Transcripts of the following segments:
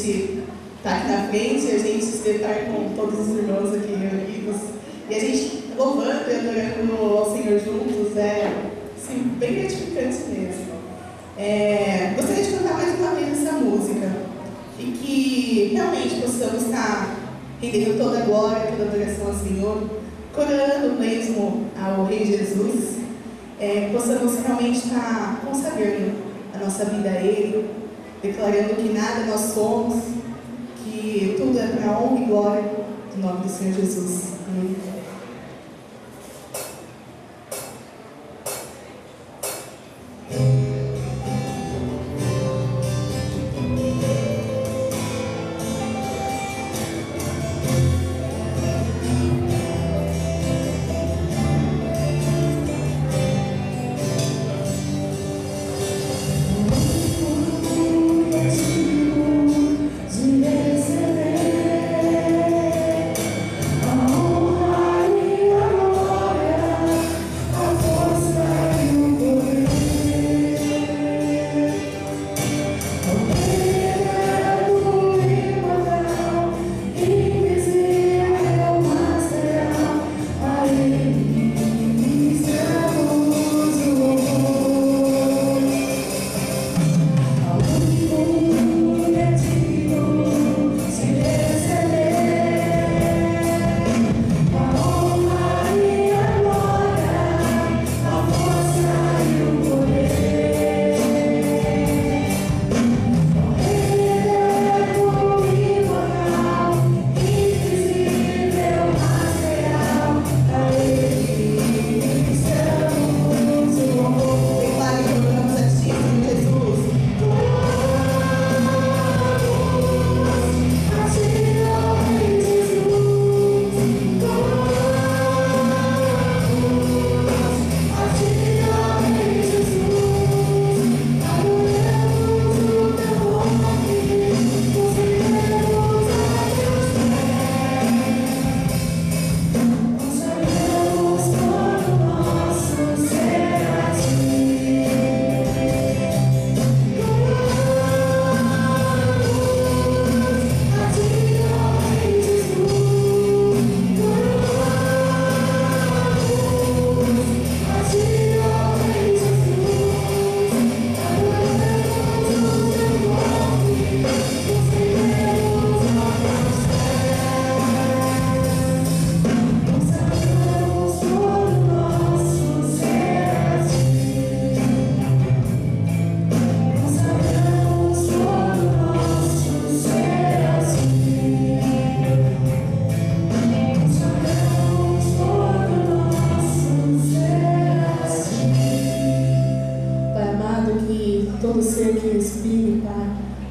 gente está aqui na frente, a gente se depara com todos os irmãos aqui reunidos, e a gente louvando e adorando ao Senhor juntos, assim, bem gratificante mesmo. Gostaria de cantar mais uma vez essa música, e que realmente possamos estar rendendo toda a glória, toda a adoração ao Senhor, coroando mesmo ao Rei Jesus, possamos realmente estar consagrando a nossa vida a Ele, declarando que nada nós somos, que tudo é para a honra e glória do nome do Senhor Jesus. Amém.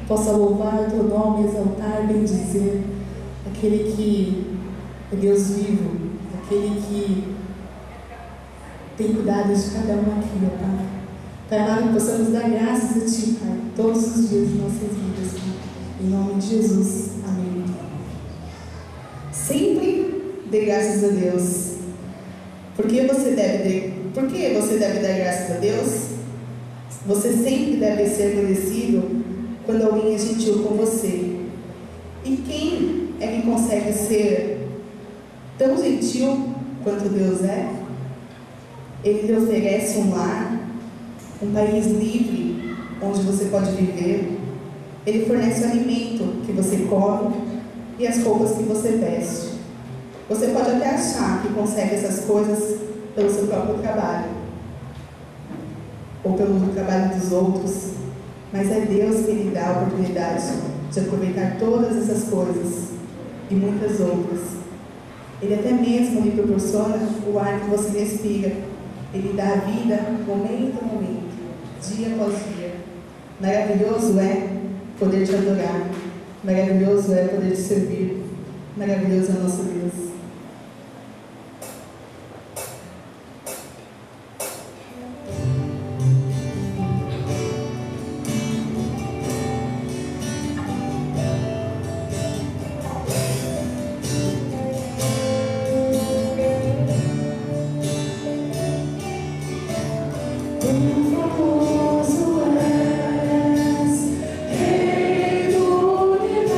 Possa louvar o teu nome, exaltar, bendizer aquele que é Deus vivo, aquele que tem cuidado de cada um aqui, ó Pai. Pai amado, que possamos dar graças a Ti, Pai, todos os dias de nossas vidas, Pai. Em nome de Jesus. Amém. Sempre dê graças a Deus. Por que você deve dar graças a Deus? Você sempre deve ser agradecido quando alguém é gentil com você. E quem é que consegue ser tão gentil quanto Deus é? Ele lhe oferece um lar, um país livre, onde você pode viver. Ele fornece o alimento que você come e as roupas que você veste. Você pode até achar que consegue essas coisas pelo seu próprio trabalho, ou pelo trabalho dos outros, mas é Deus que lhe dá a oportunidade de aproveitar todas essas coisas e muitas outras. Ele até mesmo lhe proporciona o ar que você respira. Ele dá a vida momento a momento, dia após dia. Maravilhoso é poder te adorar. Maravilhoso é poder te servir. Maravilhoso é o nosso Deus. Famoso és, Rei do Universo.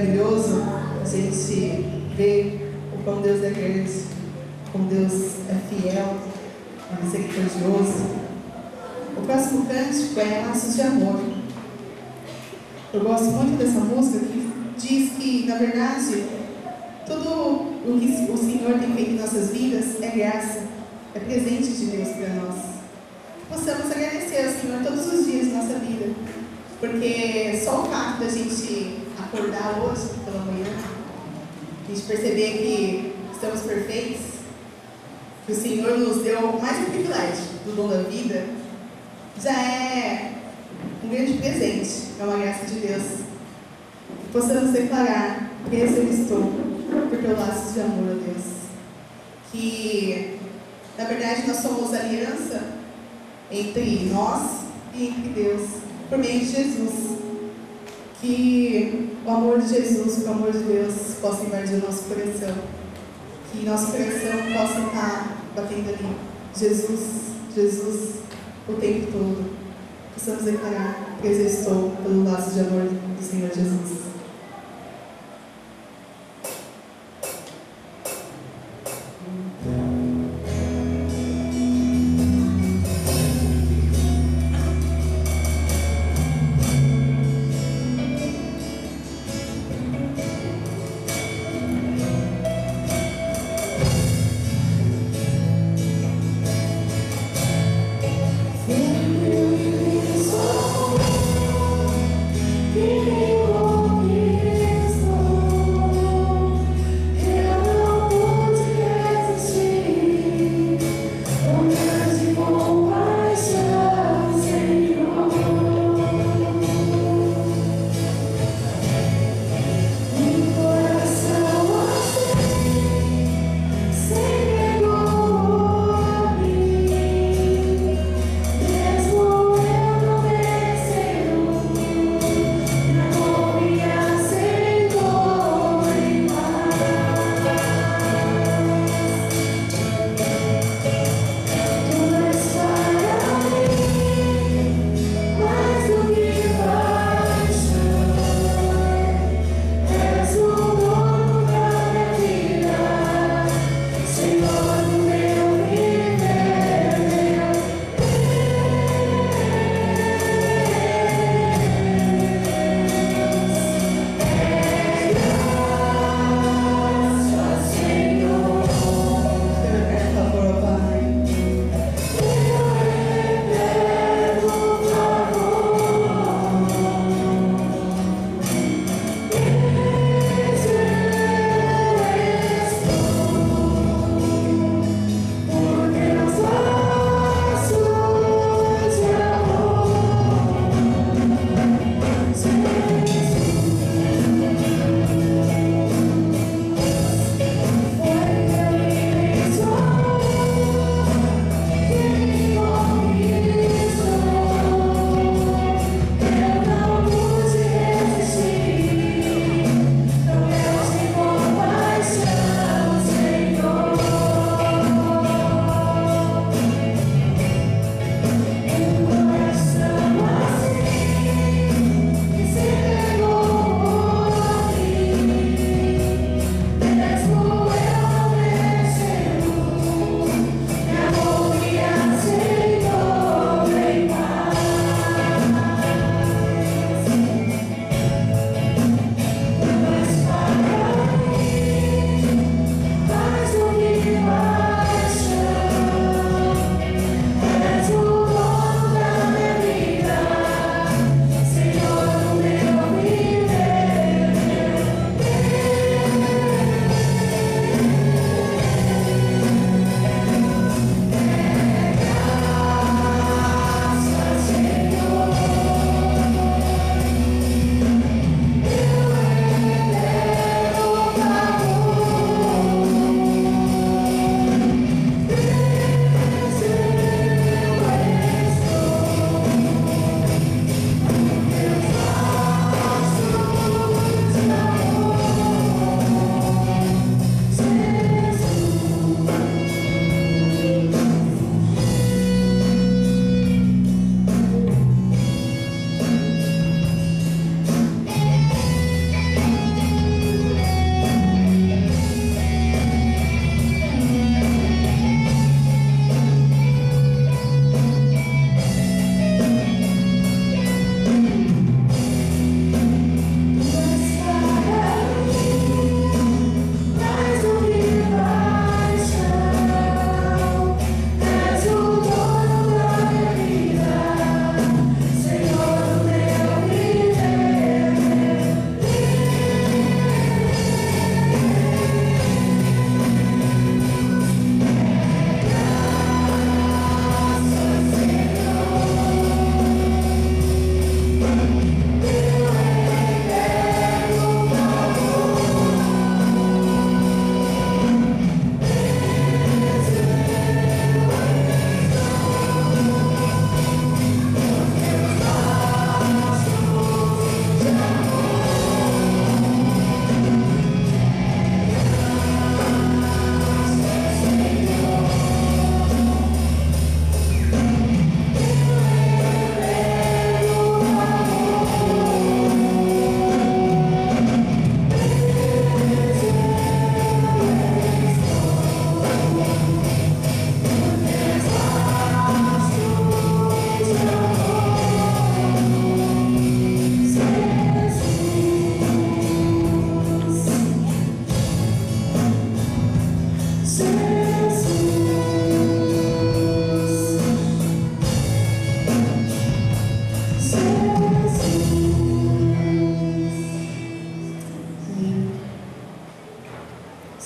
maravilhoso a gente ver o quão Deus é grande, como Deus é fiel, é misericordioso. O próximo cântico é Laços de Amor. Eu gosto muito dessa música que diz que, na verdade, tudo o que o Senhor tem feito em nossas vidas é graça, é presente de Deus para nós. Que possamos agradecer ao Senhor todos os dias da nossa vida, porque só o fato da gente acordar hoje pela manhã, a gente perceber que estamos perfeitos, que o Senhor nos deu mais um privilégio do dom da vida, já é um grande presente, é uma graça de Deus. Que possamos declarar: preso eu estou, por teu laço de amor, a Deus. Que, na verdade, nós somos aliança entre nós e entre Deus, por meio de Jesus. Que o amor de Jesus, o amor de Deus possa invadir o nosso coração. Que nosso coração possa estar batendo ali: Jesus, Jesus, o tempo todo. Possamos declarar: preso eu estou pelo laço de amor do Senhor Jesus. Que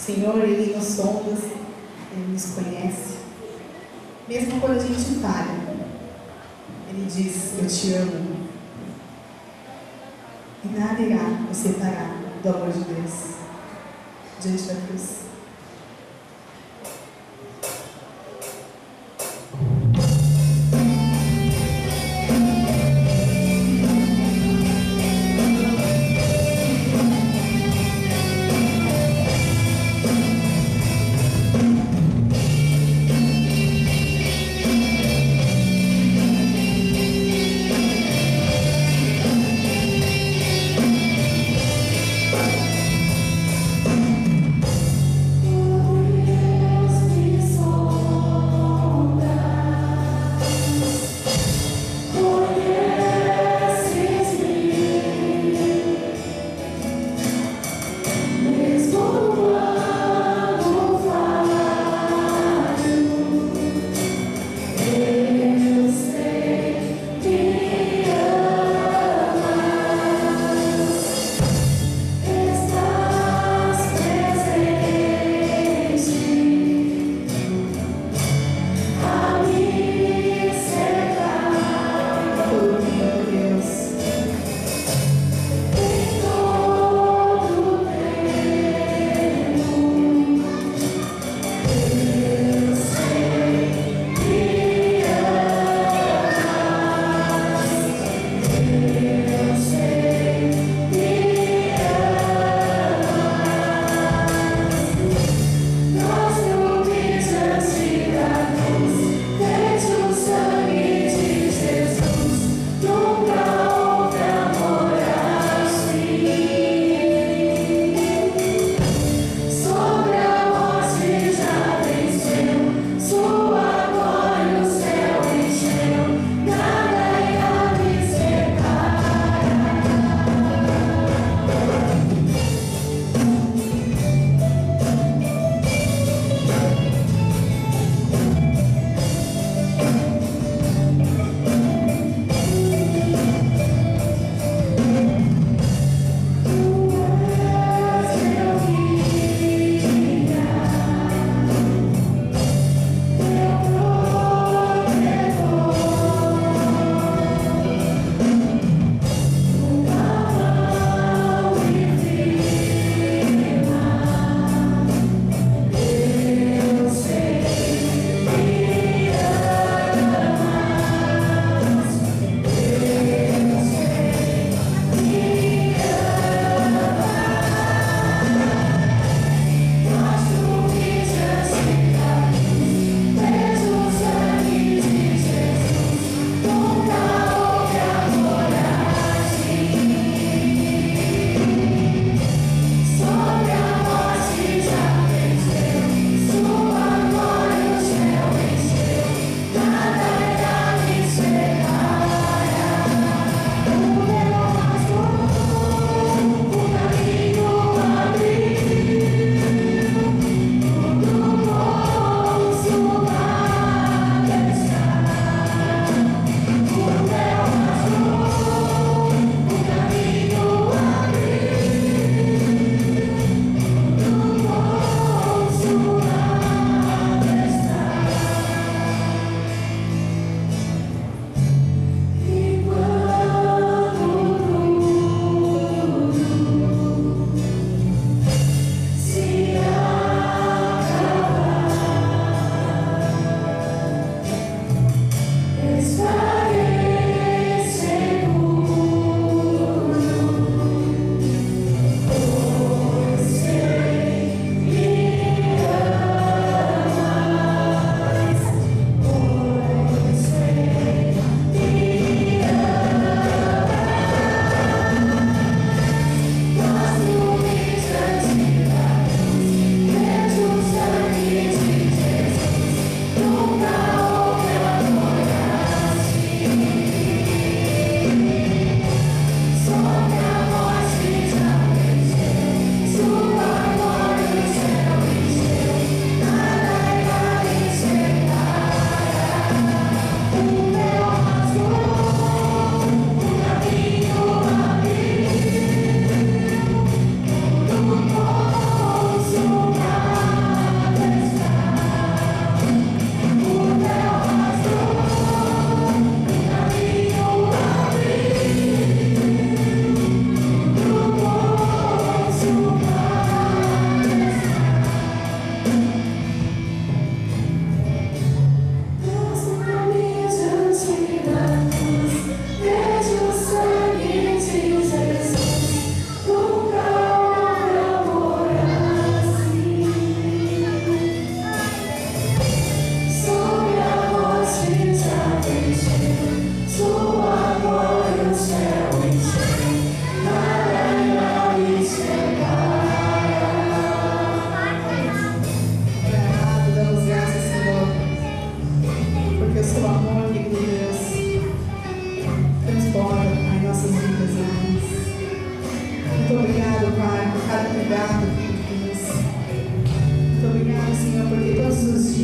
Senhor, Ele nos sonda, Ele nos conhece. Mesmo quando a gente falha, Ele diz, eu te amo. E nada irá nos separar do amor de Deus diante da cruz.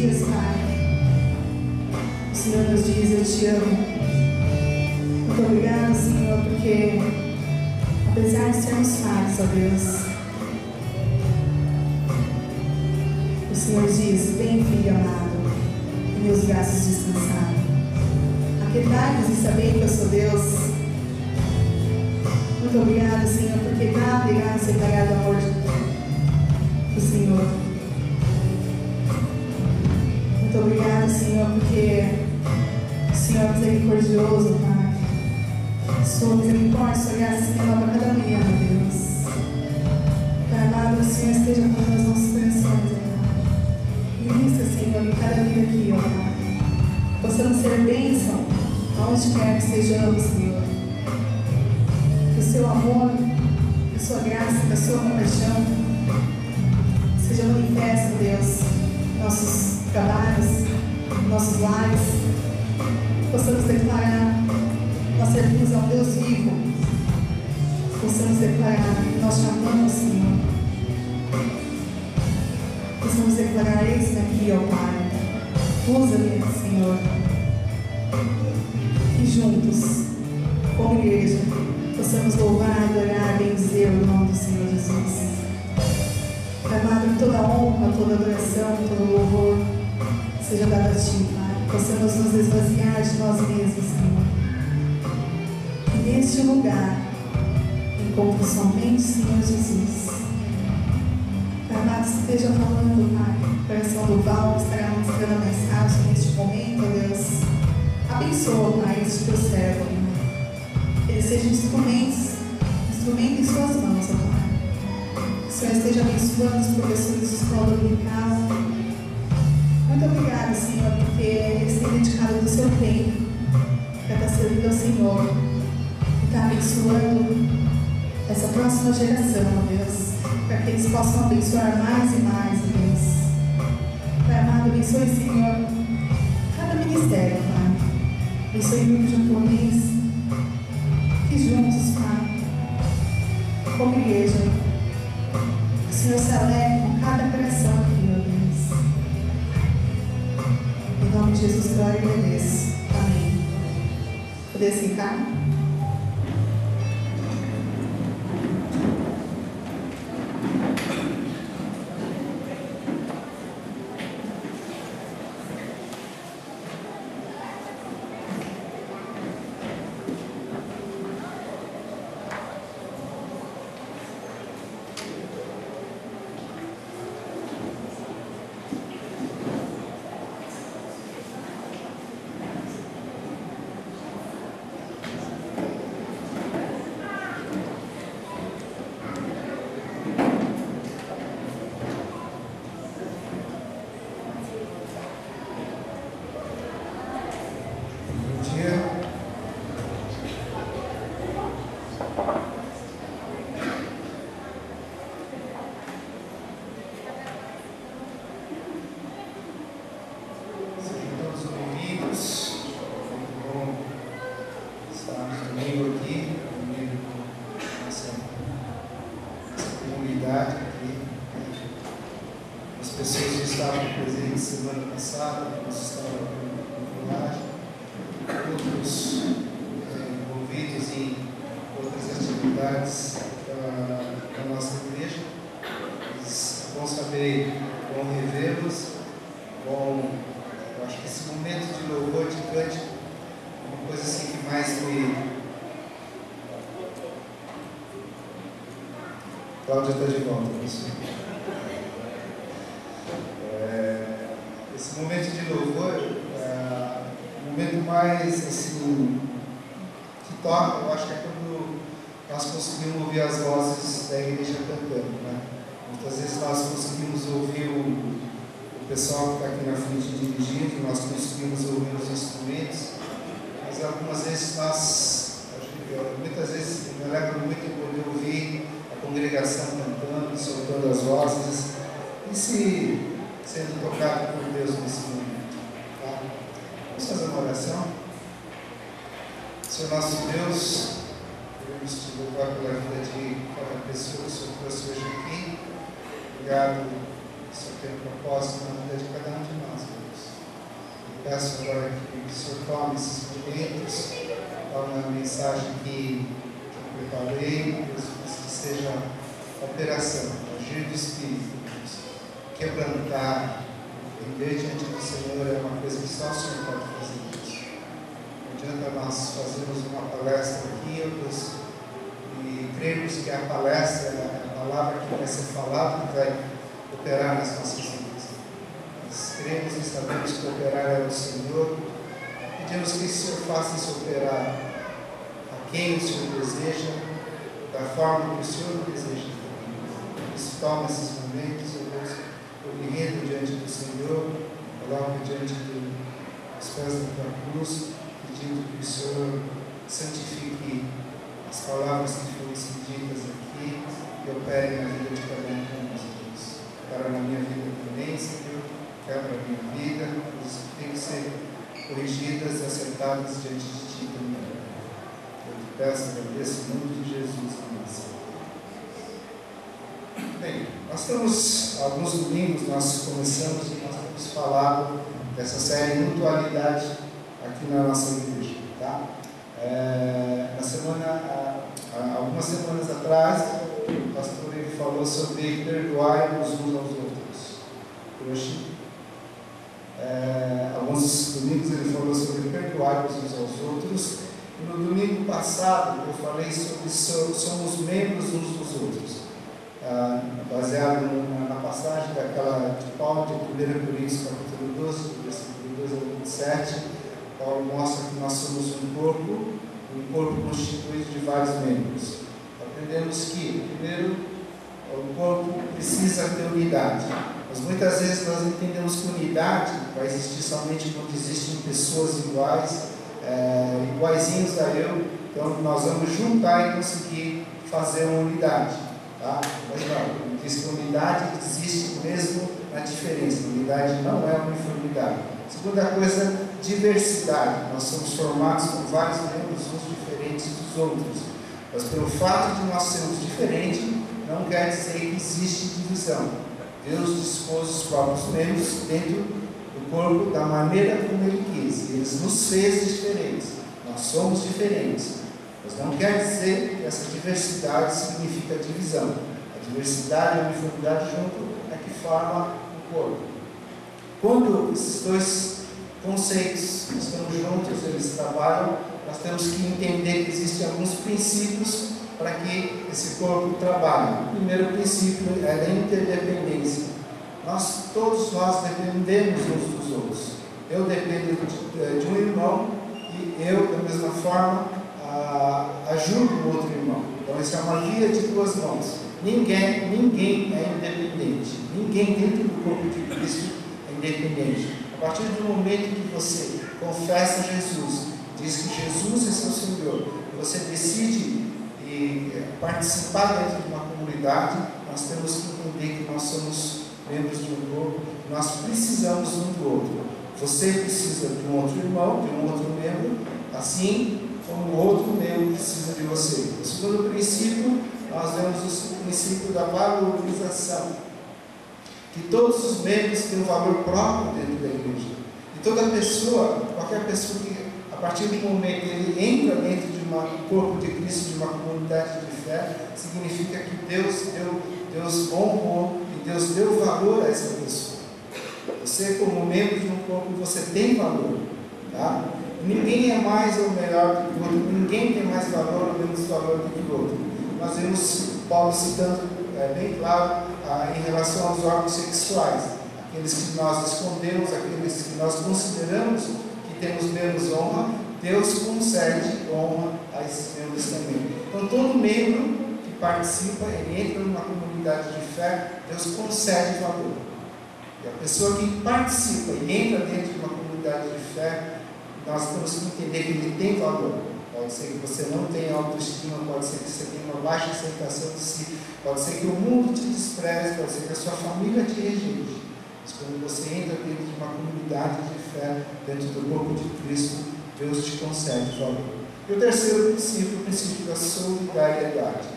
dias, Pai, o Senhor nos diz: eu te amo. Muito obrigado, Senhor, porque apesar de sermos falhos, ó Deus, o Senhor diz: vem, filho amado, em meus braços descansar. Aquietai-vos e sabei que eu sou Deus. Muito obrigado, Senhor, porque nada irá separar do amor do Senhor. Muito obrigado, Senhor, porque o Senhor é misericordioso, Pai. Sua misericórdia, sua graça se renova cada manhã, Deus. Pai amado, o Senhor esteja com os nossos corações, Pai. Ministra, Senhor, em cada vida aqui, ó Pai. Possamos ser bênção aonde quer que estejamos, Senhor. Que o seu amor, que a sua graça, que a sua compaixão seja manifesta, Deus, em nossos trabalhos, em nossos lares. Possamos declarar: nós servimos a um Deus vivo. Possamos declarar: nós te amamos, Senhor. Possamos declarar: eis-me aqui, ó Pai. Usa-me, Senhor. E juntos, como igreja, possamos louvar, adorar, bendizer o nome do Senhor Jesus. Amado, toda honra, toda adoração, todo louvor seja dado a Ti, Pai. Possamos nos esvaziar de nós mesmos, Senhor. E neste lugar, encontre somente o Senhor Jesus. Pai amado, esteja falando, Pai, o coração do Val, que estará ministrando a mensagem neste momento, ó Deus. Abençoa, Pai, este teu servo, que ele seja instrumento em suas mãos, ó Pai. Que o Senhor esteja abençoando os professores de escola dominical. Muito obrigada, Senhor, porque eles têm dedicado do seu tempo para estar servindo ao Senhor e estar abençoando essa próxima geração, ó Deus, para que eles possam abençoar mais e mais, ó Deus. Pai amado, abençoe, Senhor, cada ministério, Pai. Abençoe o grupo japonês, que juntos, Pai, como igreja, o Senhor se alegre com cada coração aqui, ó Deus. Em nome de Jesus, glória e agradeço. Amém. Poder sentar? Cláudia está de volta, pessoal. Esse momento de louvor é o momento mais assim, que toca, eu acho que é quando nós conseguimos ouvir as vozes da igreja cantando, né? Muitas vezes nós conseguimos ouvir o pessoal que está aqui na frente dirigindo, nós conseguimos ouvir os instrumentos, mas algumas vezes muitas vezes me lembro muito de poder ouvir a congregação cantando, soltando as vozes e sendo tocado por Deus nesse momento. Tá? Vamos fazer uma oração? Senhor nosso Deus, queremos te louvar pela vida de cada pessoa que o Senhor trouxe hoje aqui. Obrigado, o Senhor tem um propósito na vida de cada um de nós. peço agora que o Senhor tome esses momentos, tome a mensagem que eu preparei, Deus, que seja operação, agir do Espírito, Deus, quebrantar, viver diante do Senhor é uma coisa que só o Senhor pode fazer, Deus. Não adianta nós fazermos uma palestra aqui, Deus, e cremos que a palestra é a palavra que vai ser falada, que vai operar nas nossas vidas. Nós cremos e sabemos que operar é o Senhor. Pedimos que o Senhor faça isso operar a quem o Senhor deseja, da forma que o Senhor deseja. Por isso, toma esses momentos, Deus, eu me rendo diante do Senhor, coloco diante dos pés da tua cruz, pedindo que o Senhor santifique as palavras que foram ditas aqui e opere na vida de cada um de nós, Deus. Para na minha vida também, Senhor, quebra a minha vida, coisas que têm que ser corrigidas e acertadas diante de Ti também. Eu te peço, agradeço em nome de Jesus, amém. Bem, nós temos, alguns domingos nós começamos e nós temos falado dessa série Mutualidade aqui na nossa igreja, tá? Algumas semanas atrás, o pastor ele falou sobre perdoar-nos uns aos outros. Hoje, alguns domingos ele falou sobre perdoar-nos uns aos outros. E no domingo passado eu falei sobre somos membros uns dos outros. Baseado na passagem daquela de Paulo de 1 Coríntios capítulo 12, versículo 2 ao 27, Paulo mostra que nós somos um corpo constituído de vários membros. Aprendemos que, primeiro, o corpo precisa ter unidade. Mas muitas vezes nós entendemos que unidade vai existir somente quando existem pessoas iguais, iguaizinhos a eu, então nós vamos juntar e conseguir fazer uma unidade. Tá? Mas não, diz que a unidade existe mesmo na diferença. A unidade não é uniformidade. Segunda coisa, diversidade. Nós somos formados por vários membros, uns diferentes dos outros. Mas pelo fato de nós sermos diferentes, não quer dizer que existe divisão. Deus dispôs os próprios membros dentro do corpo da maneira como Ele quis. Ele nos fez diferentes. Nós somos diferentes. Mas não quer dizer que essa diversidade significa divisão. A diversidade e a uniformidade junto é que forma o corpo. Quando esses dois conceitos estão juntos, eles trabalham, nós temos que entender que existem alguns princípios para que esse corpo trabalhe. O primeiro princípio é a interdependência. Todos nós dependemos uns dos outros. Eu dependo de um irmão e eu, da mesma forma, ajudo o outro irmão. Então, isso é uma via de duas mãos. Ninguém é independente. Ninguém dentro do corpo de Cristo é independente. A partir do momento que você confessa Jesus, diz que Jesus é seu Senhor, e você decide participar dentro de uma comunidade, nós temos que entender que nós somos membros de um corpo, nós precisamos um do outro. Você precisa de um outro irmão, de um outro membro, assim como o outro membro precisa de você. O segundo princípio, nós vemos o princípio da valorização. Que todos os membros têm um valor próprio dentro da igreja. E toda pessoa, qualquer pessoa que, a partir do momento que ele entra dentro de um corpo de Cristo, de uma comunidade de fé, significa que Deus honrou e Deus deu valor a essa pessoa. Você, como membro de um corpo, você tem valor. Tá? Ninguém é mais ou melhor do que o outro, ninguém tem mais valor ou menos valor do que o outro. Nós vemos Paulo citando bem claro em relação aos órgãos sexuais, aqueles que nós escondemos, aqueles que nós consideramos que temos menos honra, Deus concede honra a esses membros também. Então, todo membro que participa, ele entra numa comunidade de fé, Deus concede valor. E a pessoa que participa e entra dentro de uma comunidade de fé, nós temos que entender que ele tem valor. Pode ser que você não tenha autoestima, pode ser que você tenha uma baixa aceitação de si, pode ser que o mundo te despreze, pode ser que a sua família te rejeite. Mas quando você entra dentro de uma comunidade de fé, dentro do corpo de Cristo, Deus te concede valor. E o terceiro princípio, o princípio da solidariedade.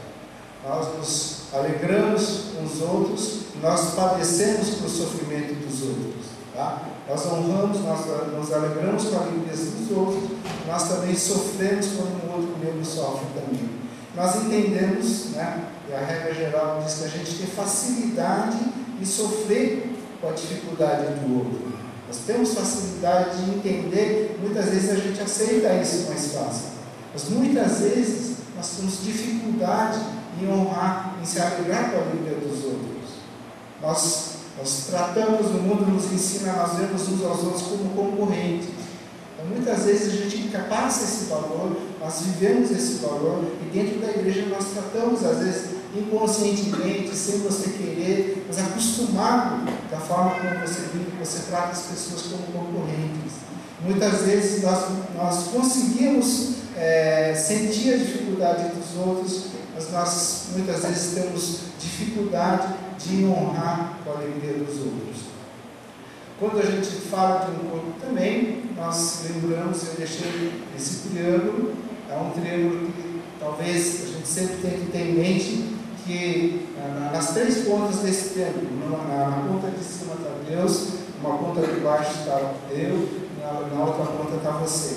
Nós nos alegramos uns outros, nós padecemos pelo sofrimento dos outros. Tá? Nós honramos, nós nos alegramos com a alegria dos outros, nós também sofremos quando um outro membro sofre também. Nós entendemos, né, e a regra geral diz que a gente tem facilidade em sofrer com a dificuldade do outro. Nós temos facilidade de entender, muitas vezes a gente aceita isso mais fácil, mas muitas vezes nós temos dificuldade em honrar, em se alegrar com a alegria dos outros. Nós tratamos, o mundo nos ensina, nós vemos uns aos outros como concorrentes. Então, muitas vezes a gente passa esse valor, nós vivemos esse valor, e dentro da igreja nós tratamos, às vezes, inconscientemente, sem você querer, mas acostumado da forma como você vive, você trata as pessoas como concorrentes. Muitas vezes nós conseguimos sentir a dificuldade dos outros, mas nós muitas vezes temos dificuldade de honrar com a alegria dos outros. Quando a gente fala de um corpo também, nós lembramos, eu deixei esse triângulo, é um triângulo que talvez a gente sempre tem que ter em mente que nas três pontas desse triângulo, na ponta de cima está Deus, uma ponta de baixo está eu, na outra ponta está você.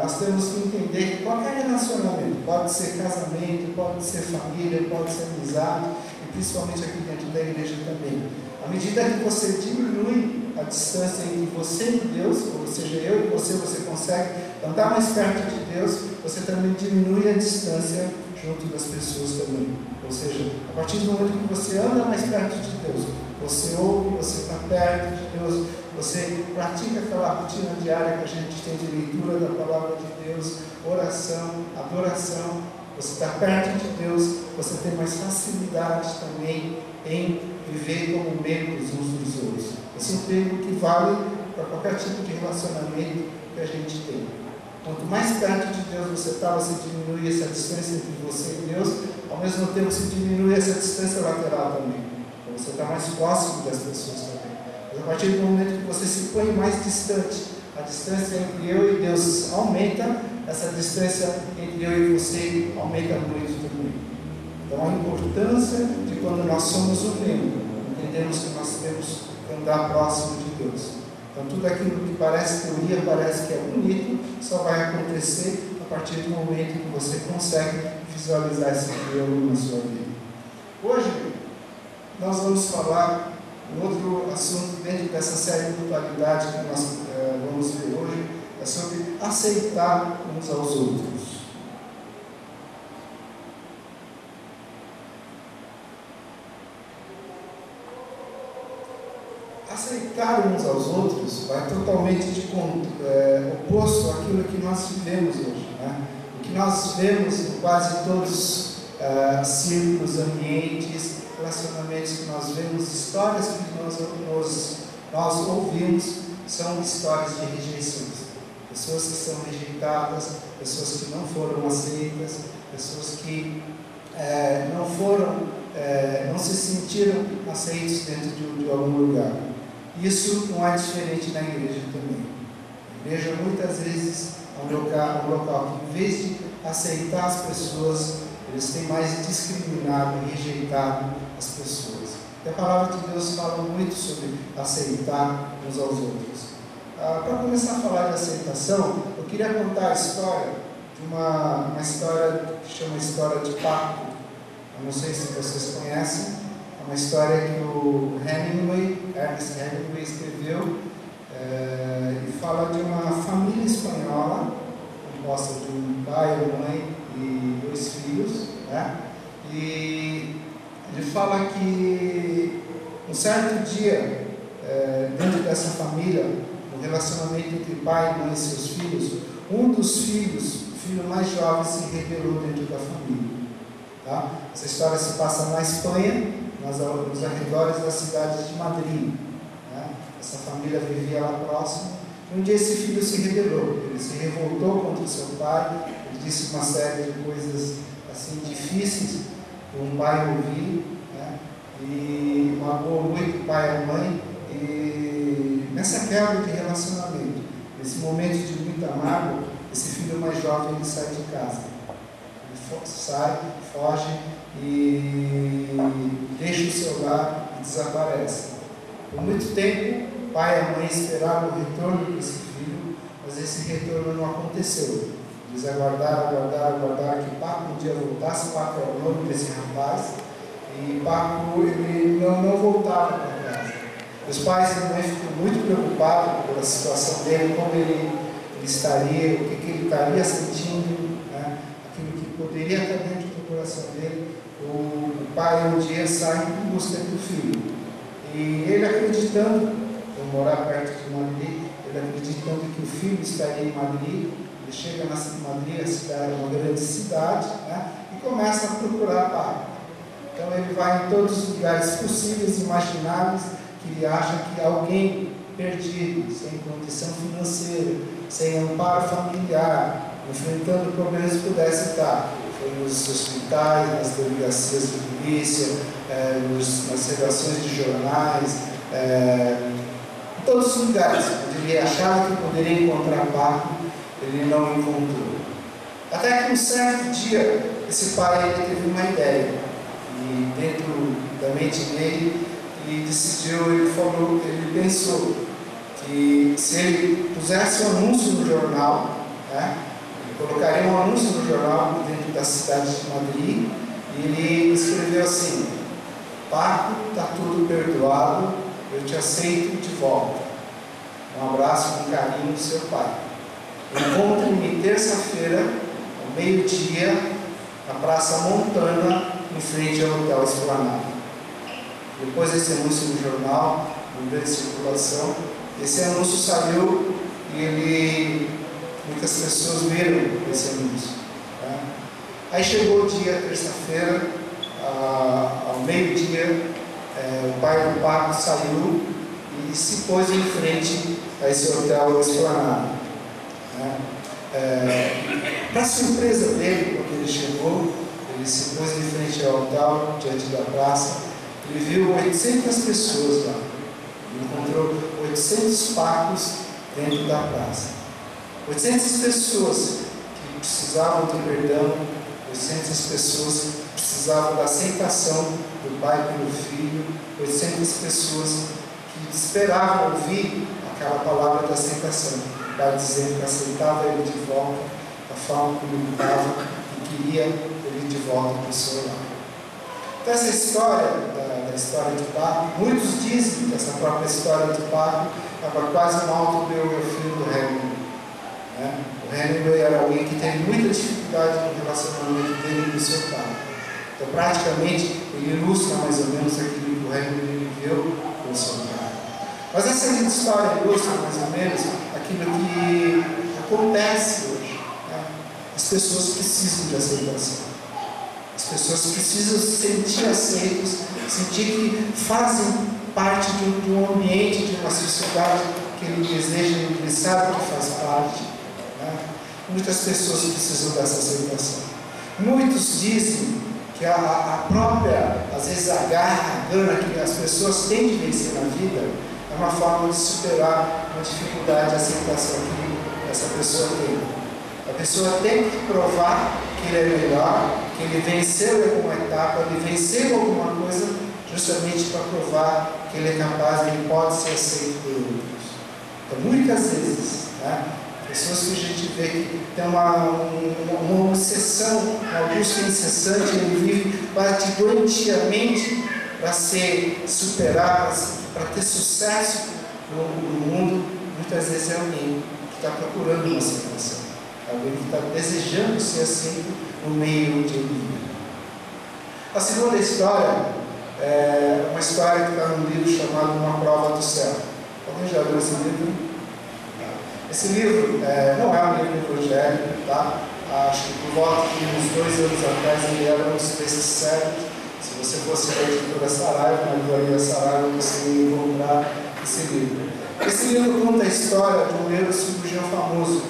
Nós temos que entender que qualquer relacionamento, pode ser casamento, pode ser família, pode ser amizade, e principalmente aqui dentro da igreja também. À medida que você diminui a distância entre você e Deus, ou seja, eu e você consegue andar mais perto de Deus, você também diminui a distância junto das pessoas também. Ou seja, a partir do momento que você anda mais perto de Deus, você ouve, você está perto de Deus, você pratica aquela rotina diária que a gente tem de leitura da palavra de Deus, oração, adoração, você está perto de Deus, você tem mais facilidade também em viver como membros uns dos outros. Esse é um termo que vale para qualquer tipo de relacionamento que a gente tem. Quanto mais perto de Deus você está, você diminui essa distância entre você e Deus, ao mesmo tempo você diminui essa distância lateral também. Então você está mais próximo das pessoas também. Mas a partir do momento que você se põe mais distante, a distância entre eu e Deus aumenta, essa distância entre eu e você aumenta muito também. Então a importância de quando nós somos um membro, entendemos que nós temos que andar próximo de Deus. Então tudo aquilo que parece teoria, parece que é bonito, só vai acontecer a partir do momento que você consegue visualizar esse triângulo na sua vida. Hoje nós vamos falar um outro assunto dentro dessa série de totalidade que nós vamos ver hoje, é sobre aceitar uns aos outros. Aceitar uns aos outros vai totalmente oposto àquilo que nós vivemos hoje, né? O que nós vemos em quase todos os círculos, ambientes, relacionamentos que nós vemos, histórias que nós ouvimos, são histórias de rejeições. Pessoas que são rejeitadas, pessoas que não foram aceitas, pessoas que não se sentiram aceitos dentro de algum lugar. Isso não é diferente na igreja também. A igreja muitas vezes é um local que, em vez de aceitar as pessoas, eles têm mais discriminado e rejeitado as pessoas. E a palavra de Deus fala muito sobre aceitar uns aos outros. Para começar a falar de aceitação, eu queria contar a história de uma história que chama História de Pacto. Eu não sei se vocês conhecem. É uma história que o Ernest Hemingway escreveu e fala de uma família espanhola composta de um pai, uma mãe e 2 filhos, né? E ele fala que um certo dia, dentro dessa família, o relacionamento entre pai, mãe e seus filhos, um dos filhos, o filho mais jovem, se rebelou dentro da família. Tá? Essa história se passa na Espanha, nos arredores da cidade de Madrid, né? Essa família vivia lá próximo. Um dia esse filho se rebelou, ele se revoltou contra o seu pai, ele disse uma série de coisas assim difíceis para um pai ouvir, né? E magoou muito o pai e a mãe. E nessa quebra de relacionamento, nesse momento de muita mágoa, esse filho mais jovem ele sai de casa. Ele sai, foge e deixa o seu lar e desaparece. Por muito tempo, pai e a mãe esperavam o retorno desse filho, mas esse retorno não aconteceu. Eles aguardaram que Paco um dia voltasse. Paco era o nome desse rapaz, e Paco ele não voltava para casa. Os pais e a mãe ficam muito preocupados pela situação dele, como ele estaria, o que ele estaria sentindo, né? Aquilo que poderia estar dentro do coração dele. O pai um dia sai em busca do filho, e ele acreditando, por morar perto de Madrid, ele acreditando que o filho estaria em Madrid, ele chega na Madrid, a cidade é uma grande cidade, né? E começa a procurar Paco. Então ele vai em todos os lugares possíveis e imagináveis que ele acha que alguém perdido, sem condição financeira, sem amparo familiar, enfrentando problemas, pudesse estar. Foi nos hospitais, nas delegacias de polícia, nas redações de jornais, em todos os lugares onde ele achava que poderia encontrar Paco, ele não encontrou. Até que um certo dia, esse pai ele teve uma ideia, e dentro da mente dele, ele decidiu, ele pensou que se ele pusesse um anúncio no jornal, né, ele colocaria um anúncio no jornal dentro da cidade de Madrid, e ele escreveu assim: Paco, está tudo perdoado, eu te aceito de volta. Um abraço com carinho do seu pai. Encontre-me terça-feira, ao meio-dia, na Praça Montana, em frente ao Hotel Esplanada. Depois desse anúncio no jornal, no meio de circulação, esse anúncio saiu e muitas pessoas viram esse anúncio. Tá? Aí chegou o dia, terça-feira, ao meio-dia, o pai do Paco saiu e se pôs em frente a esse Hotel Esplanada. Para surpresa dele, quando ele chegou, ele se pôs em frente ao hotel, diante da praça. Ele viu 800 pessoas lá. Ele encontrou 800 Pacos dentro da praça. 800 pessoas que precisavam do perdão, 800 pessoas que precisavam da aceitação do pai pelo filho, 800 pessoas que esperavam ouvir aquela palavra da aceitação. O pai dizendo que aceitava ele de volta, da forma como ele estava, e queria ele de volta para o seu lar. Então essa história, da história de Paco, muitos dizem que essa própria história de Paco estava quase uma autobiografia do Hemingway. O Hemingway era alguém que teve muita dificuldade no relacionamento dele com o seu pai. Então praticamente ele ilustra mais ou menos aquilo que o Hemingway viveu com o seu pai. Mas essa história ilustra mais ou menos aquilo que acontece hoje. As pessoas precisam de aceitação. As pessoas precisam se sentir aceitos, sentir que fazem parte de um ambiente, de uma sociedade que ele deseja, ele sabe que faz parte. Muitas pessoas precisam dessa aceitação. Muitos dizem que a própria, às vezes a garra, a gana que as pessoas têm de vencer na vida é uma forma de superar uma dificuldade de aceitação que essa pessoa tem. A pessoa tem que provar que ele é melhor, que ele venceu alguma etapa, ele venceu alguma coisa, justamente para provar que ele é capaz, ele pode ser aceito por outros. Então, muitas vezes, pessoas que a gente vê que tem uma obsessão, uma busca incessante, ele vive quase doentiamente para ser superado, para ter sucesso no mundo. Muitas vezes é alguém que está procurando uma aceitação, alguém que está desejando ser aceito no meio onde ele vive. A segunda história é uma história que está num livro chamado Uma Prova do Céu. Alguém já leu esse livro? Esse livro não é um livro evangélico, tá? Acho que por volta de uns 2 anos atrás ele era um dos best-sellers. Se você fosse a editora Saraiva, na livraria Saraiva, você ia encontrar esse livro. Esse livro conta a história de um neurocirurgião famoso,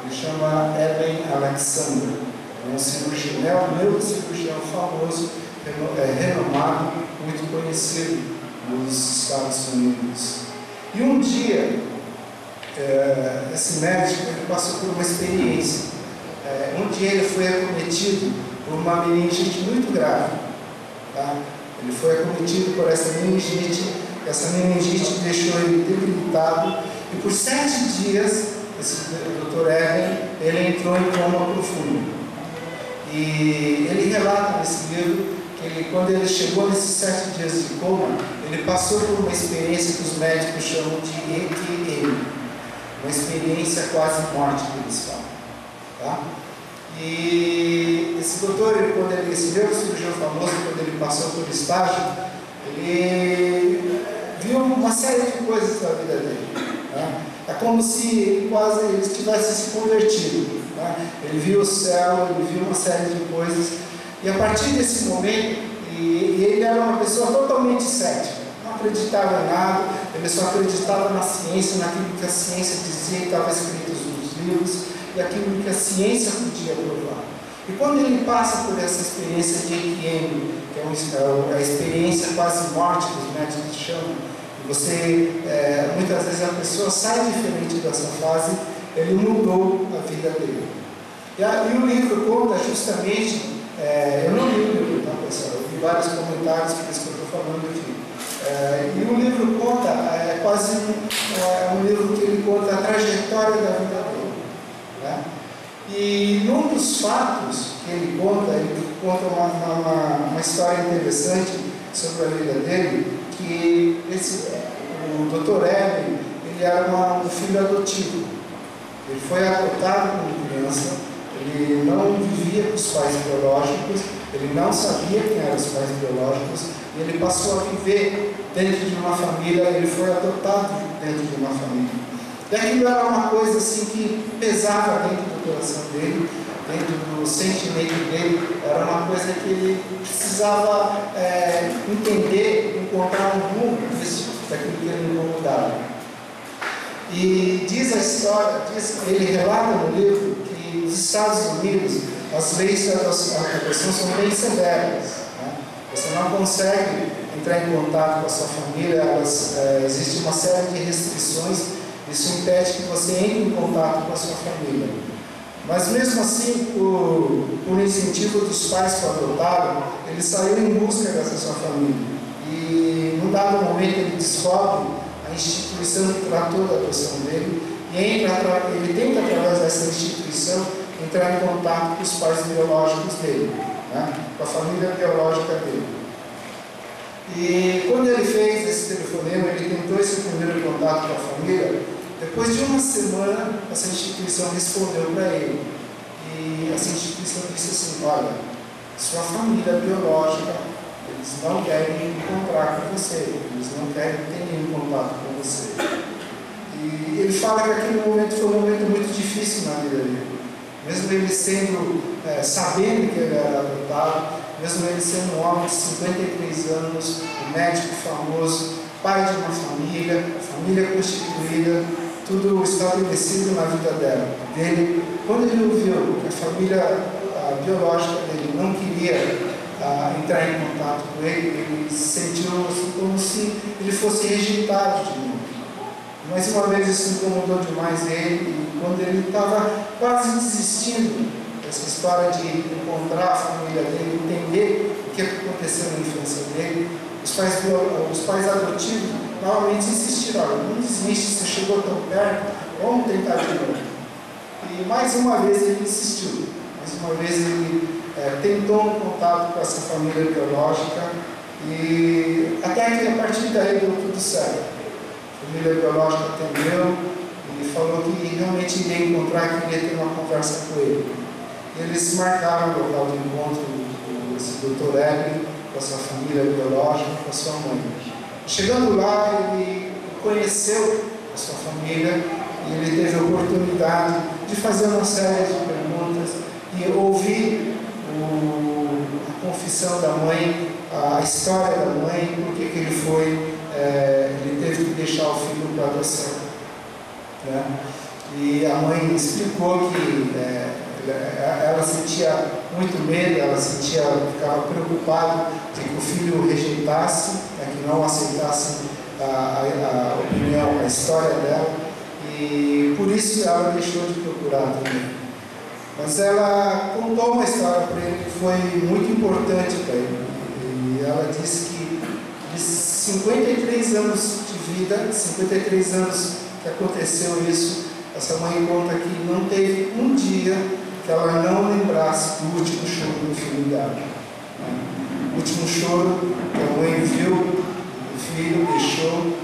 ele chama Eben Alexander. É um neurocirurgião famoso, renomado, muito conhecido nos Estados Unidos. E um dia, esse médico ele passou por uma experiência. Um dia ele foi acometido por uma meningite muito grave. Tá? Ele foi acometido por essa meningite essa meningite deixou ele debilitado, e por 7 dias, esse Dr. Evelyn, ele entrou em coma profundo. E ele relata nesse livro que quando ele chegou nesses 7 dias de coma, ele passou por uma experiência que os médicos chamam de EQM, uma experiência quase morte que eles falam. Tá? E esse doutor, esse neurocirurgião famoso, quando ele passou por estágio, ele viu uma série de coisas na vida dele. Tá? É como se quase ele tivesse se convertido. Tá? Ele viu o céu, ele viu uma série de coisas, e a partir desse momento, ele era uma pessoa totalmente cética, não acreditava em nada, ele só acreditava na ciência, naquilo que a ciência dizia que estava escrito nos livros, e aquilo que a ciência podia provar. E quando ele passa por essa experiência de EQM, que é a experiência quase morte que os médicos chamam, e você, muitas vezes a pessoa sai diferente dessa fase, ele mudou a vida dele. E o livro conta justamente, eu não li o livro, tá, pessoal? Eu vi vários comentários, por isso que eu estou falando aqui. E o livro conta, quase um livro que ele conta a trajetória da vida dele. Né? E num dos fatos que ele conta uma história interessante sobre a vida dele, que o Dr. Evelyn, ele era um filho adotivo. Ele foi adotado como criança, ele não vivia com os pais biológicos, ele não sabia quem eram os pais biológicos, e ele passou a viver dentro de uma família, ele foi adotado dentro de uma família. E aquilo era uma coisa assim que pesava dentro do coração dele, dentro do sentimento dele, era uma coisa que ele precisava entender, encontrar um rumo daquilo que ele incomodava. E diz a história, ele relata no livro que nos Estados Unidos as leis de adoção são bem severas. Né? Você não consegue entrar em contato com a sua família, existe uma série de restrições, isso impede que você entre em contato com a sua família. Mas mesmo assim, por incentivo dos pais que o adotaram, ele saiu em busca dessa sua família. E num dado momento ele descobre a instituição que tratou da adoção dele, e ele tenta, através dessa instituição, entrar em contato com os pais biológicos dele, né? Com a família biológica dele. E quando ele fez esse telefonema, ele tentou esse primeiro contato com a família, depois de uma semana, essa instituição respondeu para ele. E essa instituição disse assim: olha, sua família biológica, eles não querem encontrar com você, eles não querem ter nenhum contato com você. E ele fala que aquele momento foi um momento muito difícil na vida dele. Mesmo ele sabendo que ele era adotado, mesmo ele sendo um homem de 53 anos, um médico famoso, pai de uma família constituída, tudo estabelecido na vida dele. Quando ele ouviu que a família biológica dele não queria entrar em contato com ele, ele se sentiu como se ele fosse rejeitado de novo. Mais uma vez isso incomodou demais ele, e quando ele estava quase desistindo dessa história de encontrar a família dele, entender o que aconteceu na infância dele, os pais adotivos novamente insistiram: olha, não desiste, você chegou tão perto, vamos tentar de novo. E mais uma vez ele insistiu, mais uma vez ele tentou um contato com essa família biológica, e até que a partir daí deu tudo certo. A família biológica atendeu e falou que realmente iria encontrar, que iria ter uma conversa com ele. E eles marcaram o local de encontro desse Dr. Evelyn com a sua família biológica, com a sua mãe. Chegando lá, ele conheceu a sua família e ele teve a oportunidade de fazer uma série de perguntas e ouvir a confissão da mãe, a história da mãe, porque que ele teve que deixar o filho para adoção. Né? E a mãe explicou que ela sentia muito medo, ficava preocupada de que o filho rejeitasse, que não aceitasse a opinião, a história dela, e por isso ela deixou de procurar também. Mas ela contou uma história para ele que foi muito importante para ele. E ela disse que eles 53 anos de vida, 53 anos que aconteceu isso, essa mãe conta que não teve um dia que ela não lembrasse do último choro do filho dela. O último choro que a mãe viu, o filho deixou,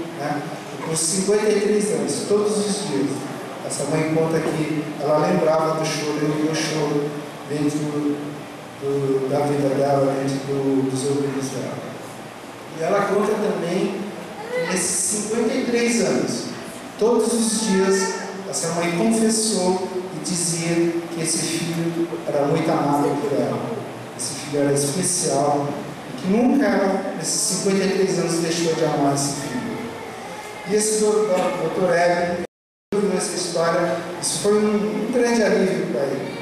com 53 anos, todos os dias. Essa mãe conta que ela lembrava do choro, e ouvia o choro dentro da vida dela, dentro dos ouvidos dela. E ela conta também que nesses 53 anos, todos os dias, essa mãe confessou e dizia que esse filho era muito amado por ela. Esse filho era especial e que nunca ela, nesses 53 anos, deixou de amar esse filho. E esse doutor Hélio ouviu essa história, isso foi um grande alívio para ele.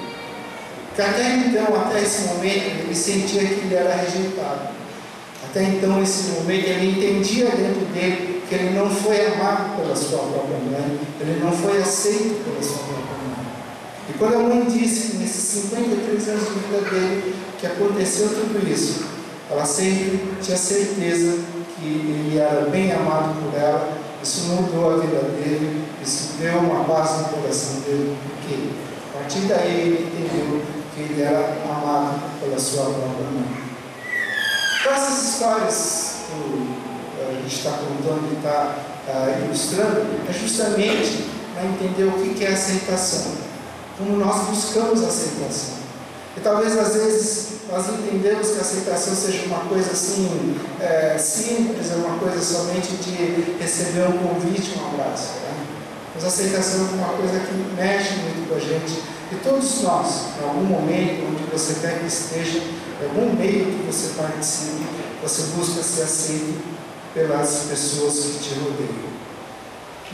Porque até então, até esse momento, ele sentia que ele era rejeitado. Até então, esse momento, ele entendia dentro dele que ele não foi amado pela sua própria mãe, ele não foi aceito pela sua própria mãe. E quando a mãe disse que nesses 53 anos de vida dele, que aconteceu tudo isso, ela sempre tinha certeza que ele era bem amado por ela. Isso mudou a vida dele, isso deu uma paz no coração dele, porque a partir daí ele entendeu que ele era amado pela sua própria mãe. Então, essas histórias que a gente está contando e está ilustrando é justamente para entender o que é aceitação, como nós buscamos aceitação. E talvez às vezes nós entendemos que a aceitação seja uma coisa assim, simples, é uma coisa somente de receber um convite, um abraço. Mas a aceitação é uma coisa que mexe muito com a gente. E todos nós, em algum momento, onde você quer que esteja, em algum meio que você participe, você busca ser aceito pelas pessoas que te rodeiam.